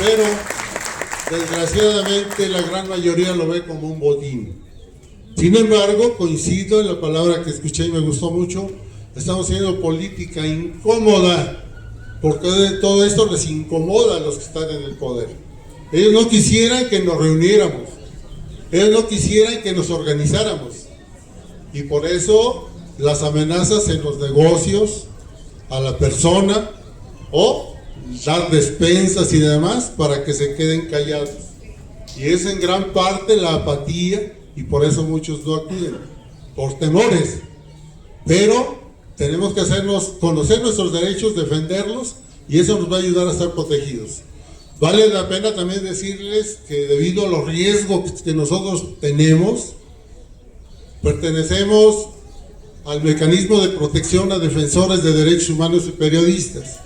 Pero desgraciadamente la gran mayoría lo ve como un botín. Sin embargo, coincido en la palabra que escuché y me gustó mucho. Estamos haciendo política incómoda, porque todo esto les incomoda a los que están en el poder. Ellos no quisieran que nos reuniéramos, ellos no quisieran que nos organizáramos, y por eso las amenazas en los negocios a la persona, o dar despensas y demás para que se queden callados. Y es en gran parte la apatía, y por eso muchos no acuden, por temores. Pero tenemos que conocer nuestros derechos, defenderlos, y eso nos va a ayudar a estar protegidos. Vale la pena también decirles que debido a los riesgos que nosotros tenemos, pertenecemos al mecanismo de protección a defensores de derechos humanos y periodistas.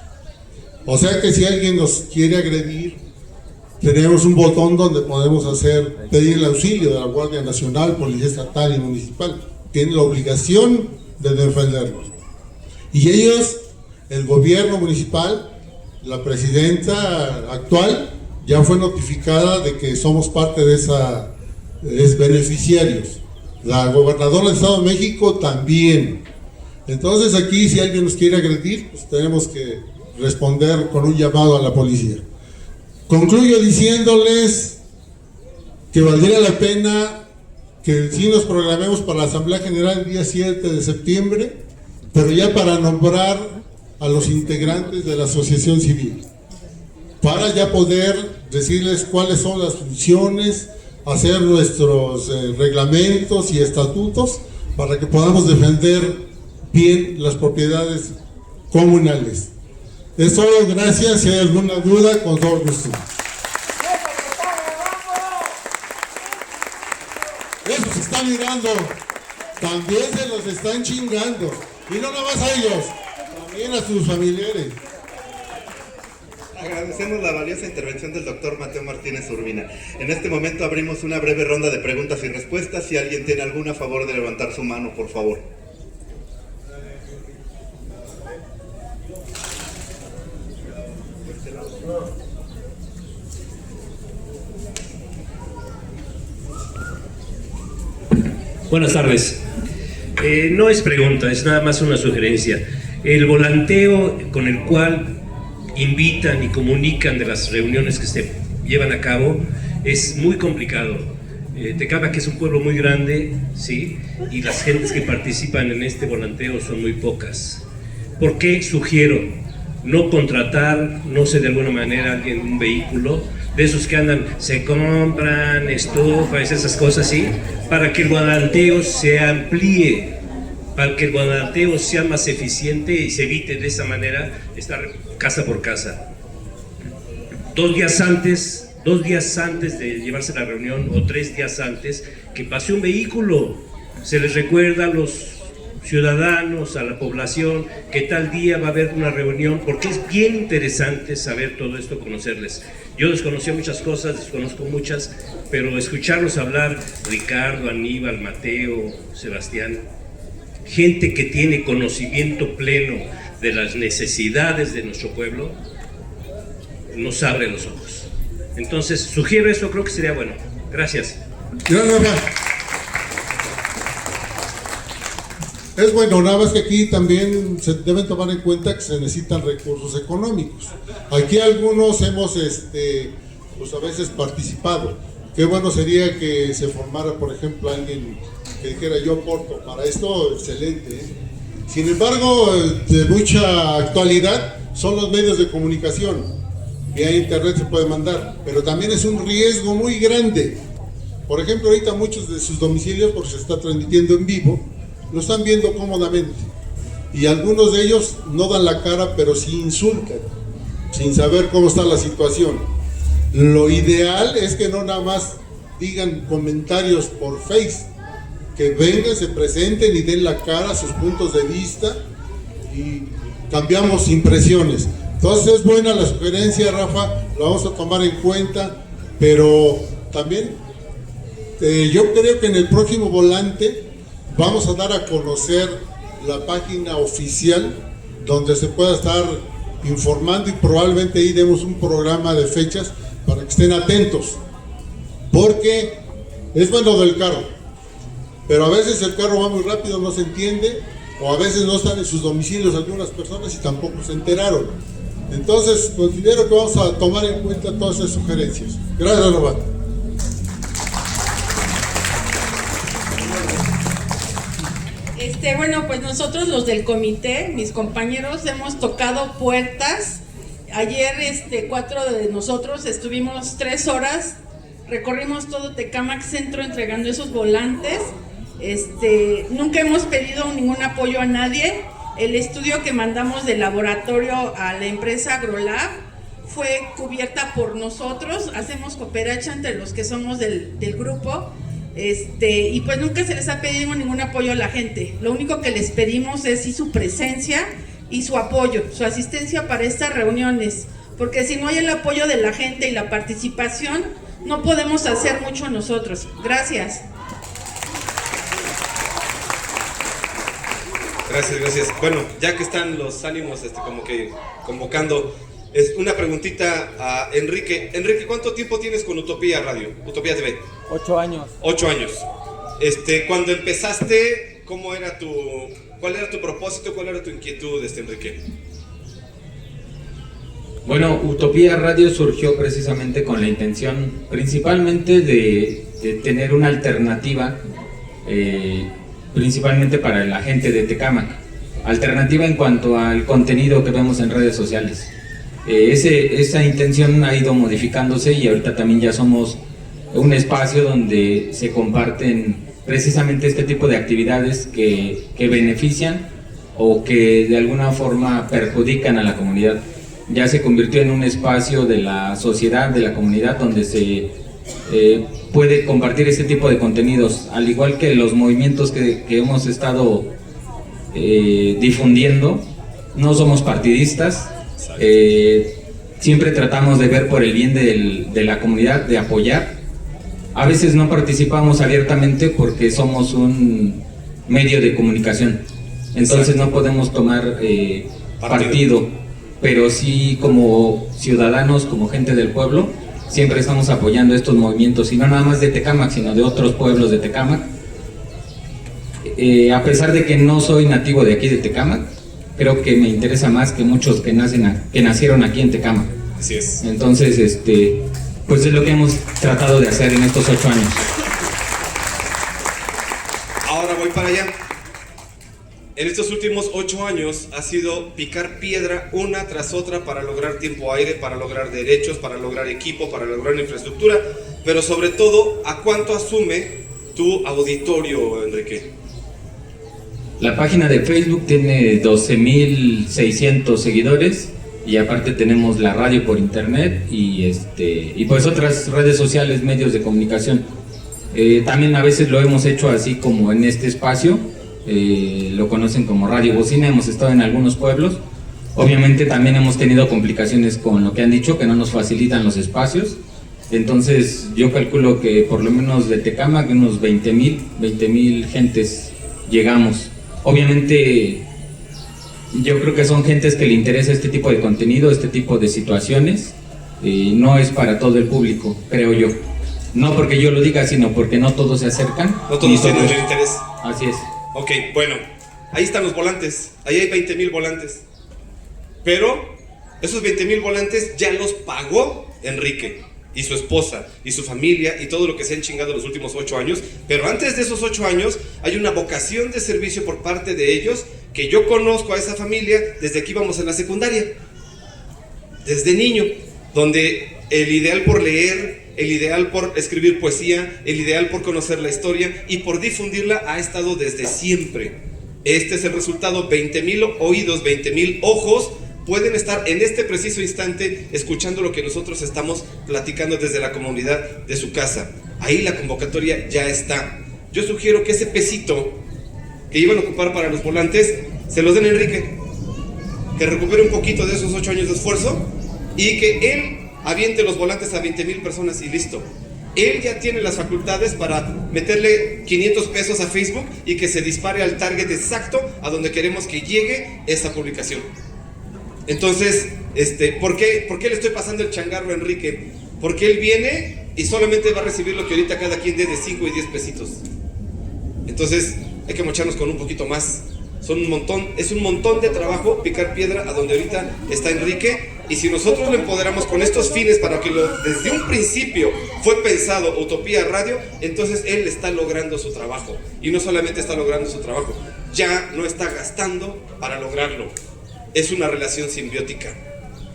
O sea que si alguien nos quiere agredir, tenemos un botón donde podemos pedir el auxilio de la Guardia Nacional, Policía Estatal y Municipal. Tienen la obligación de defendernos. Y ellos, el gobierno municipal, la presidenta actual ya fue notificada de que somos parte de esa beneficiarios. La gobernadora del Estado de México también. Entonces aquí, si alguien nos quiere agredir, pues tenemos que responder con un llamado a la policía. Concluyo diciéndoles que valdría la pena que sí nos programemos para la Asamblea General el día 7 de septiembre, pero ya para nombrar a los integrantes de la asociación civil, para ya poder decirles cuáles son las funciones, hacer nuestros reglamentos y estatutos para que podamos defender bien las propiedades comunales. Es todo, gracias. Si hay alguna duda, con todo gusto. Eso se está mirando, también se los están chingando, y no nomás a ellos, también a sus familiares. Agradecemos la valiosa intervención del doctor Mateo Martínez Urbina. En este momento abrimos una breve ronda de preguntas y respuestas. Si alguien tiene alguna, a favor de levantar su mano, por favor. Buenas tardes. No es pregunta, es nada más una sugerencia. El volanteo con el cual invitan y comunican de las reuniones que se llevan a cabo es muy complicado. Tecámac es un pueblo muy grande, ¿sí? Y las gentes que participan en este volanteo son muy pocas. ¿Por qué sugiero no contratar, no sé, de alguna manera, alguien, un vehículo de esos que andan, se compran estufas, esas cosas así, para que el volanteo se amplíe, para que el volanteo sea más eficiente y se evite de esa manera estar casa por casa? 2 días antes de llevarse la reunión, o 3 días antes, que pase un vehículo, se les recuerda a los ciudadanos, a la población, que tal día va a haber una reunión, porque es bien interesante saber todo esto, conocerles. Yo desconocía muchas cosas, desconozco muchas, pero escucharlos hablar, Ricardo, Aníbal, Mateo, Sebastián, gente que tiene conocimiento pleno de las necesidades de nuestro pueblo, nos abre los ojos. Entonces, sugiero eso, creo que sería bueno. Gracias. Es bueno, nada más que aquí también se deben tomar en cuenta que se necesitan recursos económicos. Aquí algunos hemos, pues a veces participado. Qué bueno sería que se formara, por ejemplo, alguien que dijera yo aporto para esto, excelente, ¿eh? Sin embargo, de mucha actualidad son los medios de comunicación. Vía internet se puede mandar, pero también es un riesgo muy grande. Por ejemplo, ahorita muchos de sus domicilios, porque se está transmitiendo en vivo, lo están viendo cómodamente, y algunos de ellos no dan la cara, pero sí insultan, sin saber cómo está la situación. Lo ideal es que no nada más digan comentarios por Face, que vengan, se presenten y den la cara, sus puntos de vista, y cambiamos impresiones. Entonces es buena la sugerencia, Rafa, la vamos a tomar en cuenta, pero también yo creo que en el próximo volante vamos a dar a conocer la página oficial donde se pueda estar informando, y probablemente ahí demos un programa de fechas para que estén atentos, porque es bueno del carro, pero a veces el carro va muy rápido, no se entiende, o a veces no están en sus domicilios algunas personas y tampoco se enteraron. Entonces considero que vamos a tomar en cuenta todas esas sugerencias. Gracias, Roberto. Bueno, pues nosotros los del comité, mis compañeros, hemos tocado puertas. Ayer 4 de nosotros estuvimos 3 horas, recorrimos todo Tecámac Centro entregando esos volantes. Nunca hemos pedido ningún apoyo a nadie. El estudio que mandamos del laboratorio a la empresa AgroLab fue cubierta por nosotros. Hacemos cooperacha entre los que somos del grupo. Y pues nunca se les ha pedido ningún apoyo a la gente. Lo único que les pedimos es sí su presencia y su apoyo, su asistencia para estas reuniones, porque si no hay el apoyo de la gente y la participación, no podemos hacer mucho nosotros. Gracias. Gracias. Bueno, ya que están los ánimos como que convocando, Es una preguntita a Enrique. Enrique, ¿cuánto tiempo tienes con Utopía Radio, Utopía TV? 8 años. 8 años. Cuando empezaste, ¿cuál era tu propósito, cuál era tu inquietud, Enrique? Bueno, Utopía Radio surgió precisamente con la intención principalmente de tener una alternativa, principalmente para la gente de Tecámac. Alternativa en cuanto al contenido que vemos en redes sociales. Esa intención ha ido modificándose y ahorita también ya somos un espacio donde se comparten precisamente este tipo de actividades que benefician o que de alguna forma perjudican a la comunidad. Ya se convirtió en un espacio de la sociedad, de la comunidad, donde se puede compartir este tipo de contenidos, al igual que los movimientos que hemos estado difundiendo. No somos partidistas, siempre tratamos de ver por el bien de la comunidad, de apoyar. A veces no participamos abiertamente porque somos un medio de comunicación, entonces no podemos tomar partido, pero sí como ciudadanos, como gente del pueblo, siempre estamos apoyando estos movimientos, y no nada más de Tecámac, sino de otros pueblos de Tecámac. A pesar de que no soy nativo de aquí de Tecámac, creo que me interesa más que muchos que nacieron aquí en Tecámac. Así es. Entonces, pues es lo que hemos tratado de hacer en estos 8 años. Ahora voy para allá. En estos últimos 8 años ha sido picar piedra una tras otra para lograr tiempo aire, para lograr derechos, para lograr equipo, para lograr infraestructura, pero sobre todo, ¿a cuánto asume tu auditorio, Enrique? La página de Facebook tiene 12,600 seguidores, y aparte tenemos la radio por internet y pues otras redes sociales, medios de comunicación. También a veces lo hemos hecho así como en este espacio, lo conocen como Radio Bocina, hemos estado en algunos pueblos. Obviamente también hemos tenido complicaciones con lo que han dicho, que no nos facilitan los espacios. Entonces yo calculo que por lo menos de Tecámac unos 20,000 gentes llegamos. Obviamente yo creo que son gentes que le interesa este tipo de contenido, este tipo de situaciones. No es para todo el público, creo yo. No porque yo lo diga, sino porque no todos se acercan. No todos tienen el interés. Así es. Ok, bueno, ahí están los volantes. Ahí hay 20,000 volantes. Pero esos 20,000 volantes ya los pagó Enrique y su esposa y su familia y todo lo que se han chingado los últimos 8 años. Pero antes de esos 8 años hay una vocación de servicio por parte de ellos, que yo conozco a esa familia desde que íbamos en la secundaria, desde niño, donde el ideal por leer, el ideal por escribir poesía, el ideal por conocer la historia y por difundirla ha estado desde siempre. Este es el resultado. 20,000 oídos, 20,000 ojos pueden estar en este preciso instante escuchando lo que nosotros estamos platicando desde la comunidad de su casa. Ahí la convocatoria ya está. Yo sugiero que ese pesito que iban a ocupar para los volantes se los den a Enrique, que recupere un poquito de esos 8 años de esfuerzo y que él aviente los volantes a 20,000 personas y listo. Él ya tiene las facultades para meterle 500 pesos a Facebook y que se dispare al target exacto a donde queremos que llegue esa publicación. Entonces, ¿por qué le estoy pasando el changarro a Enrique? Porque él viene y solamente va a recibir lo que ahorita cada quien dé de 5 y 10 pesitos. Entonces, hay que mocharnos con un poquito más. Es un montón de trabajo picar piedra a donde ahorita está Enrique, y si nosotros lo empoderamos con estos fines para que desde un principio fue pensado Utopía Radio, entonces él está logrando su trabajo, y no solamente está logrando su trabajo, ya no está gastando para lograrlo. Es una relación simbiótica.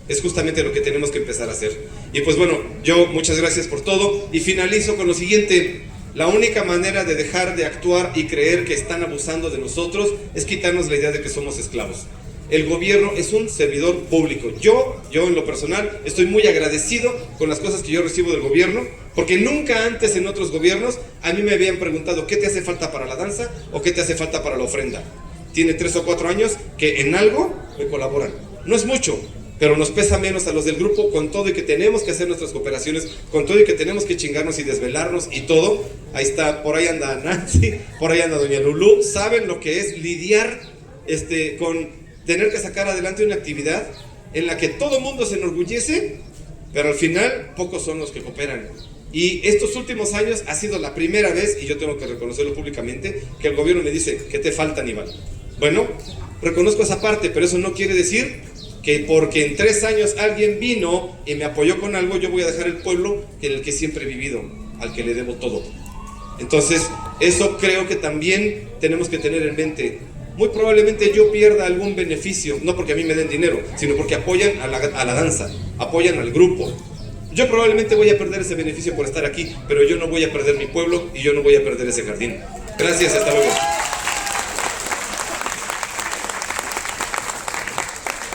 Es justamente lo que tenemos que empezar a hacer. Y pues bueno, yo muchas gracias por todo y finalizo con lo siguiente. La única manera de dejar de actuar y creer que están abusando de nosotros es quitarnos la idea de que somos esclavos. El gobierno es un servidor público. Yo en lo personal estoy muy agradecido con las cosas que yo recibo del gobierno, porque nunca antes en otros gobiernos a mí me habían preguntado ¿qué te hace falta para la danza o qué te hace falta para la ofrenda? Tiene 3 o 4 años que en algo me colaboran. No es mucho, pero nos pesa menos a los del grupo, con todo y que tenemos que hacer nuestras cooperaciones, con todo y que tenemos que chingarnos y desvelarnos y todo. Ahí está, por ahí anda Nancy, por ahí anda Doña Lulú. Saben lo que es lidiar con tener que sacar adelante una actividad en la que todo mundo se enorgullece, pero al final pocos son los que cooperan. Y estos últimos años ha sido la primera vez, y yo tengo que reconocerlo públicamente, que el gobierno me dice, ¿qué te falta, Aníbal? Bueno, reconozco esa parte, pero eso no quiere decir que porque en 3 años alguien vino y me apoyó con algo, yo voy a dejar el pueblo en el que siempre he vivido, al que le debo todo. Entonces, eso creo que también tenemos que tener en mente. Muy probablemente yo pierda algún beneficio, no porque a mí me den dinero, sino porque apoyan a la danza, apoyan al grupo. Yo probablemente voy a perder ese beneficio por estar aquí, pero yo no voy a perder mi pueblo y yo no voy a perder ese jardín. Gracias, hasta luego.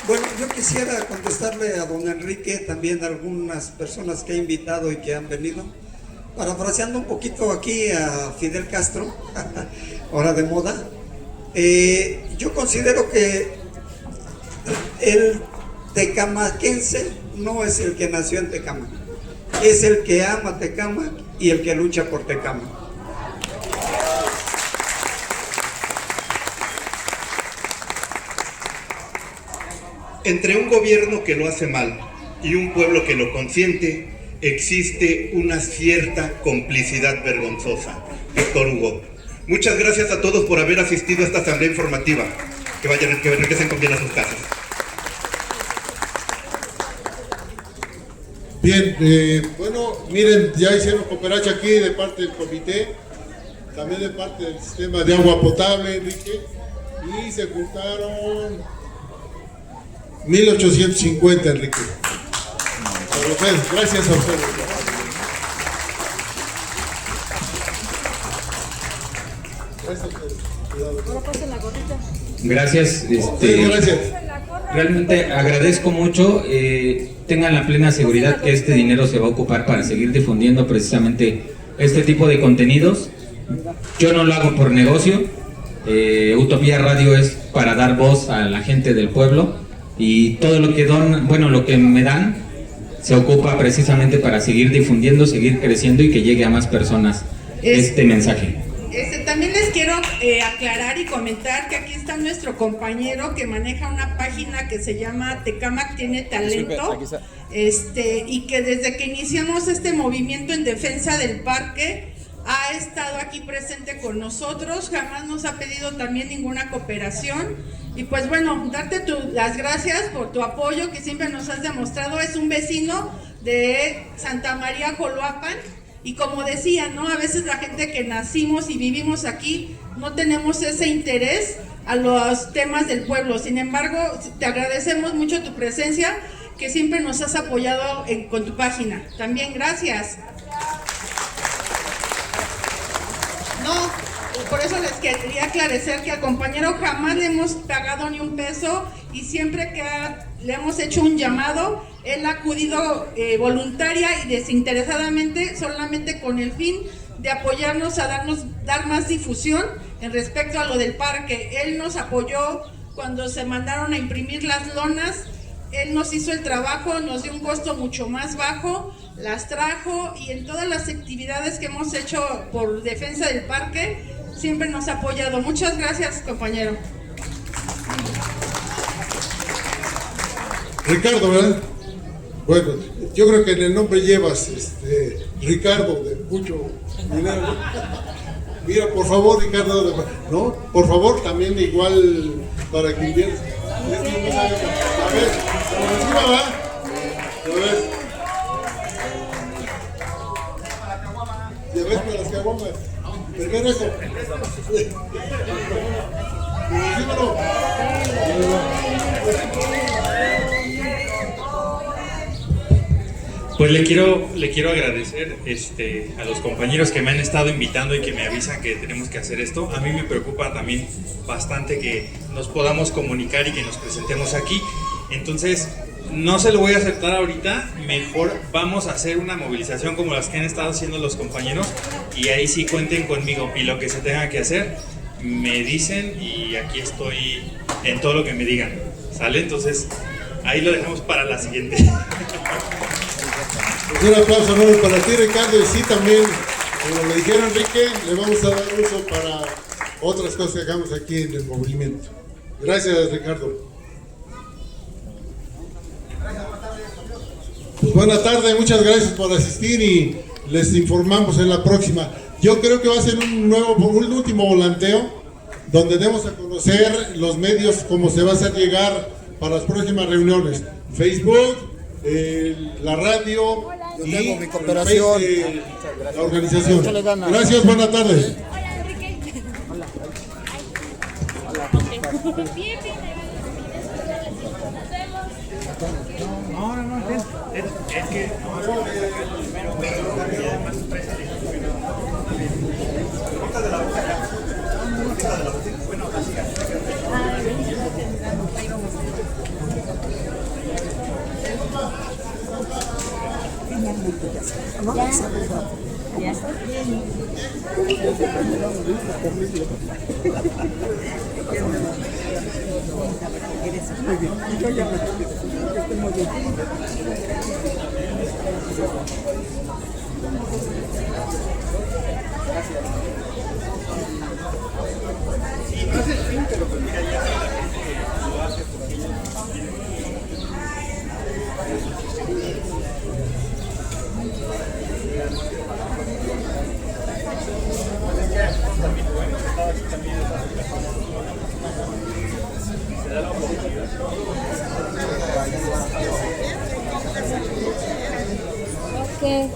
Bueno, yo quisiera contestarle a don Enrique, también a algunas personas que he invitado y que han venido, parafraseando un poquito aquí a Fidel Castro, ahora de moda. Yo considero que el tecamaquense no es el que nació en Tecámac, es el que ama Tecámac y el que lucha por Tecámac. Entre un gobierno que lo hace mal y un pueblo que lo consiente, existe una cierta complicidad vergonzosa. Víctor Hugo. Muchas gracias a todos por haber asistido a esta asamblea informativa. Que regresen con bien a sus casas. Bien, bueno, miren, ya hicieron cooperacha aquí de parte del comité, también de parte del sistema de agua potable, Enrique, y se juntaron 1850, Enrique. Gracias a ustedes. Gracias, realmente agradezco mucho, tengan la plena seguridad que este dinero se va a ocupar para seguir difundiendo precisamente este tipo de contenidos. Yo no lo hago por negocio, Utopía Radio es para dar voz a la gente del pueblo y todo lo que lo que me dan se ocupa precisamente para seguir difundiendo, seguir creciendo y que llegue a más personas este mensaje. También les quiero aclarar y comentar que aquí está nuestro compañero que maneja una página que se llama Tecámac Tiene Talento, y que desde que iniciamos este movimiento en defensa del parque ha estado aquí presente con nosotros, jamás nos ha pedido también ninguna cooperación. Y pues bueno, darte las gracias por tu apoyo que siempre nos has demostrado. Es un vecino de Santa María Joloapan. Y como decía, ¿no? A veces la gente que nacimos y vivimos aquí no tenemos ese interés a los temas del pueblo. Sin embargo, te agradecemos mucho tu presencia, que siempre nos has apoyado con tu página. También gracias. No, por eso les quería aclarecer que al compañero jamás le hemos pagado ni un peso y siempre que le hemos hecho un llamado, él ha acudido voluntaria y desinteresadamente, solamente con el fin de apoyarnos a dar más difusión en respecto a lo del parque. Él nos apoyó cuando se mandaron a imprimir las lonas, él nos hizo el trabajo, nos dio un costo mucho más bajo, las trajo y en todas las actividades que hemos hecho por defensa del parque, siempre nos ha apoyado. Muchas gracias, compañero. Ricardo, ¿verdad? Bueno, yo creo que en el nombre llevas Ricardo, de mucho dinero. Mira, por favor, Ricardo, ¿no? Por favor, también igual para que inviertas. A ver, por encima va. A ver. Ya ves para las caguamas. Primero eso. Por encima no. Pues le quiero agradecer a los compañeros que me han estado invitando y que me avisan que tenemos que hacer esto. A mí me preocupa también bastante que nos podamos comunicar y que nos presentemos aquí. Entonces, no se lo voy a aceptar ahorita, mejor vamos a hacer una movilización como las que han estado haciendo los compañeros y ahí sí cuenten conmigo y lo que se tenga que hacer, me dicen y aquí estoy en todo lo que me digan, ¿sale? Entonces, ahí lo dejamos para la siguiente. Un aplauso enorme para ti, Ricardo, y sí también, como le dijeron Enrique, le vamos a dar uso para otras cosas que hagamos aquí en el movimiento. Gracias, Ricardo. Pues buena tarde, muchas gracias por asistir y les informamos en la próxima. Yo creo que va a ser un último volanteo donde demos a conocer los medios, cómo se va a hacer llegar para las próximas reuniones. Facebook, la radio y mi cooperación. La organización. Gracias, buena tarde. Es que Okay.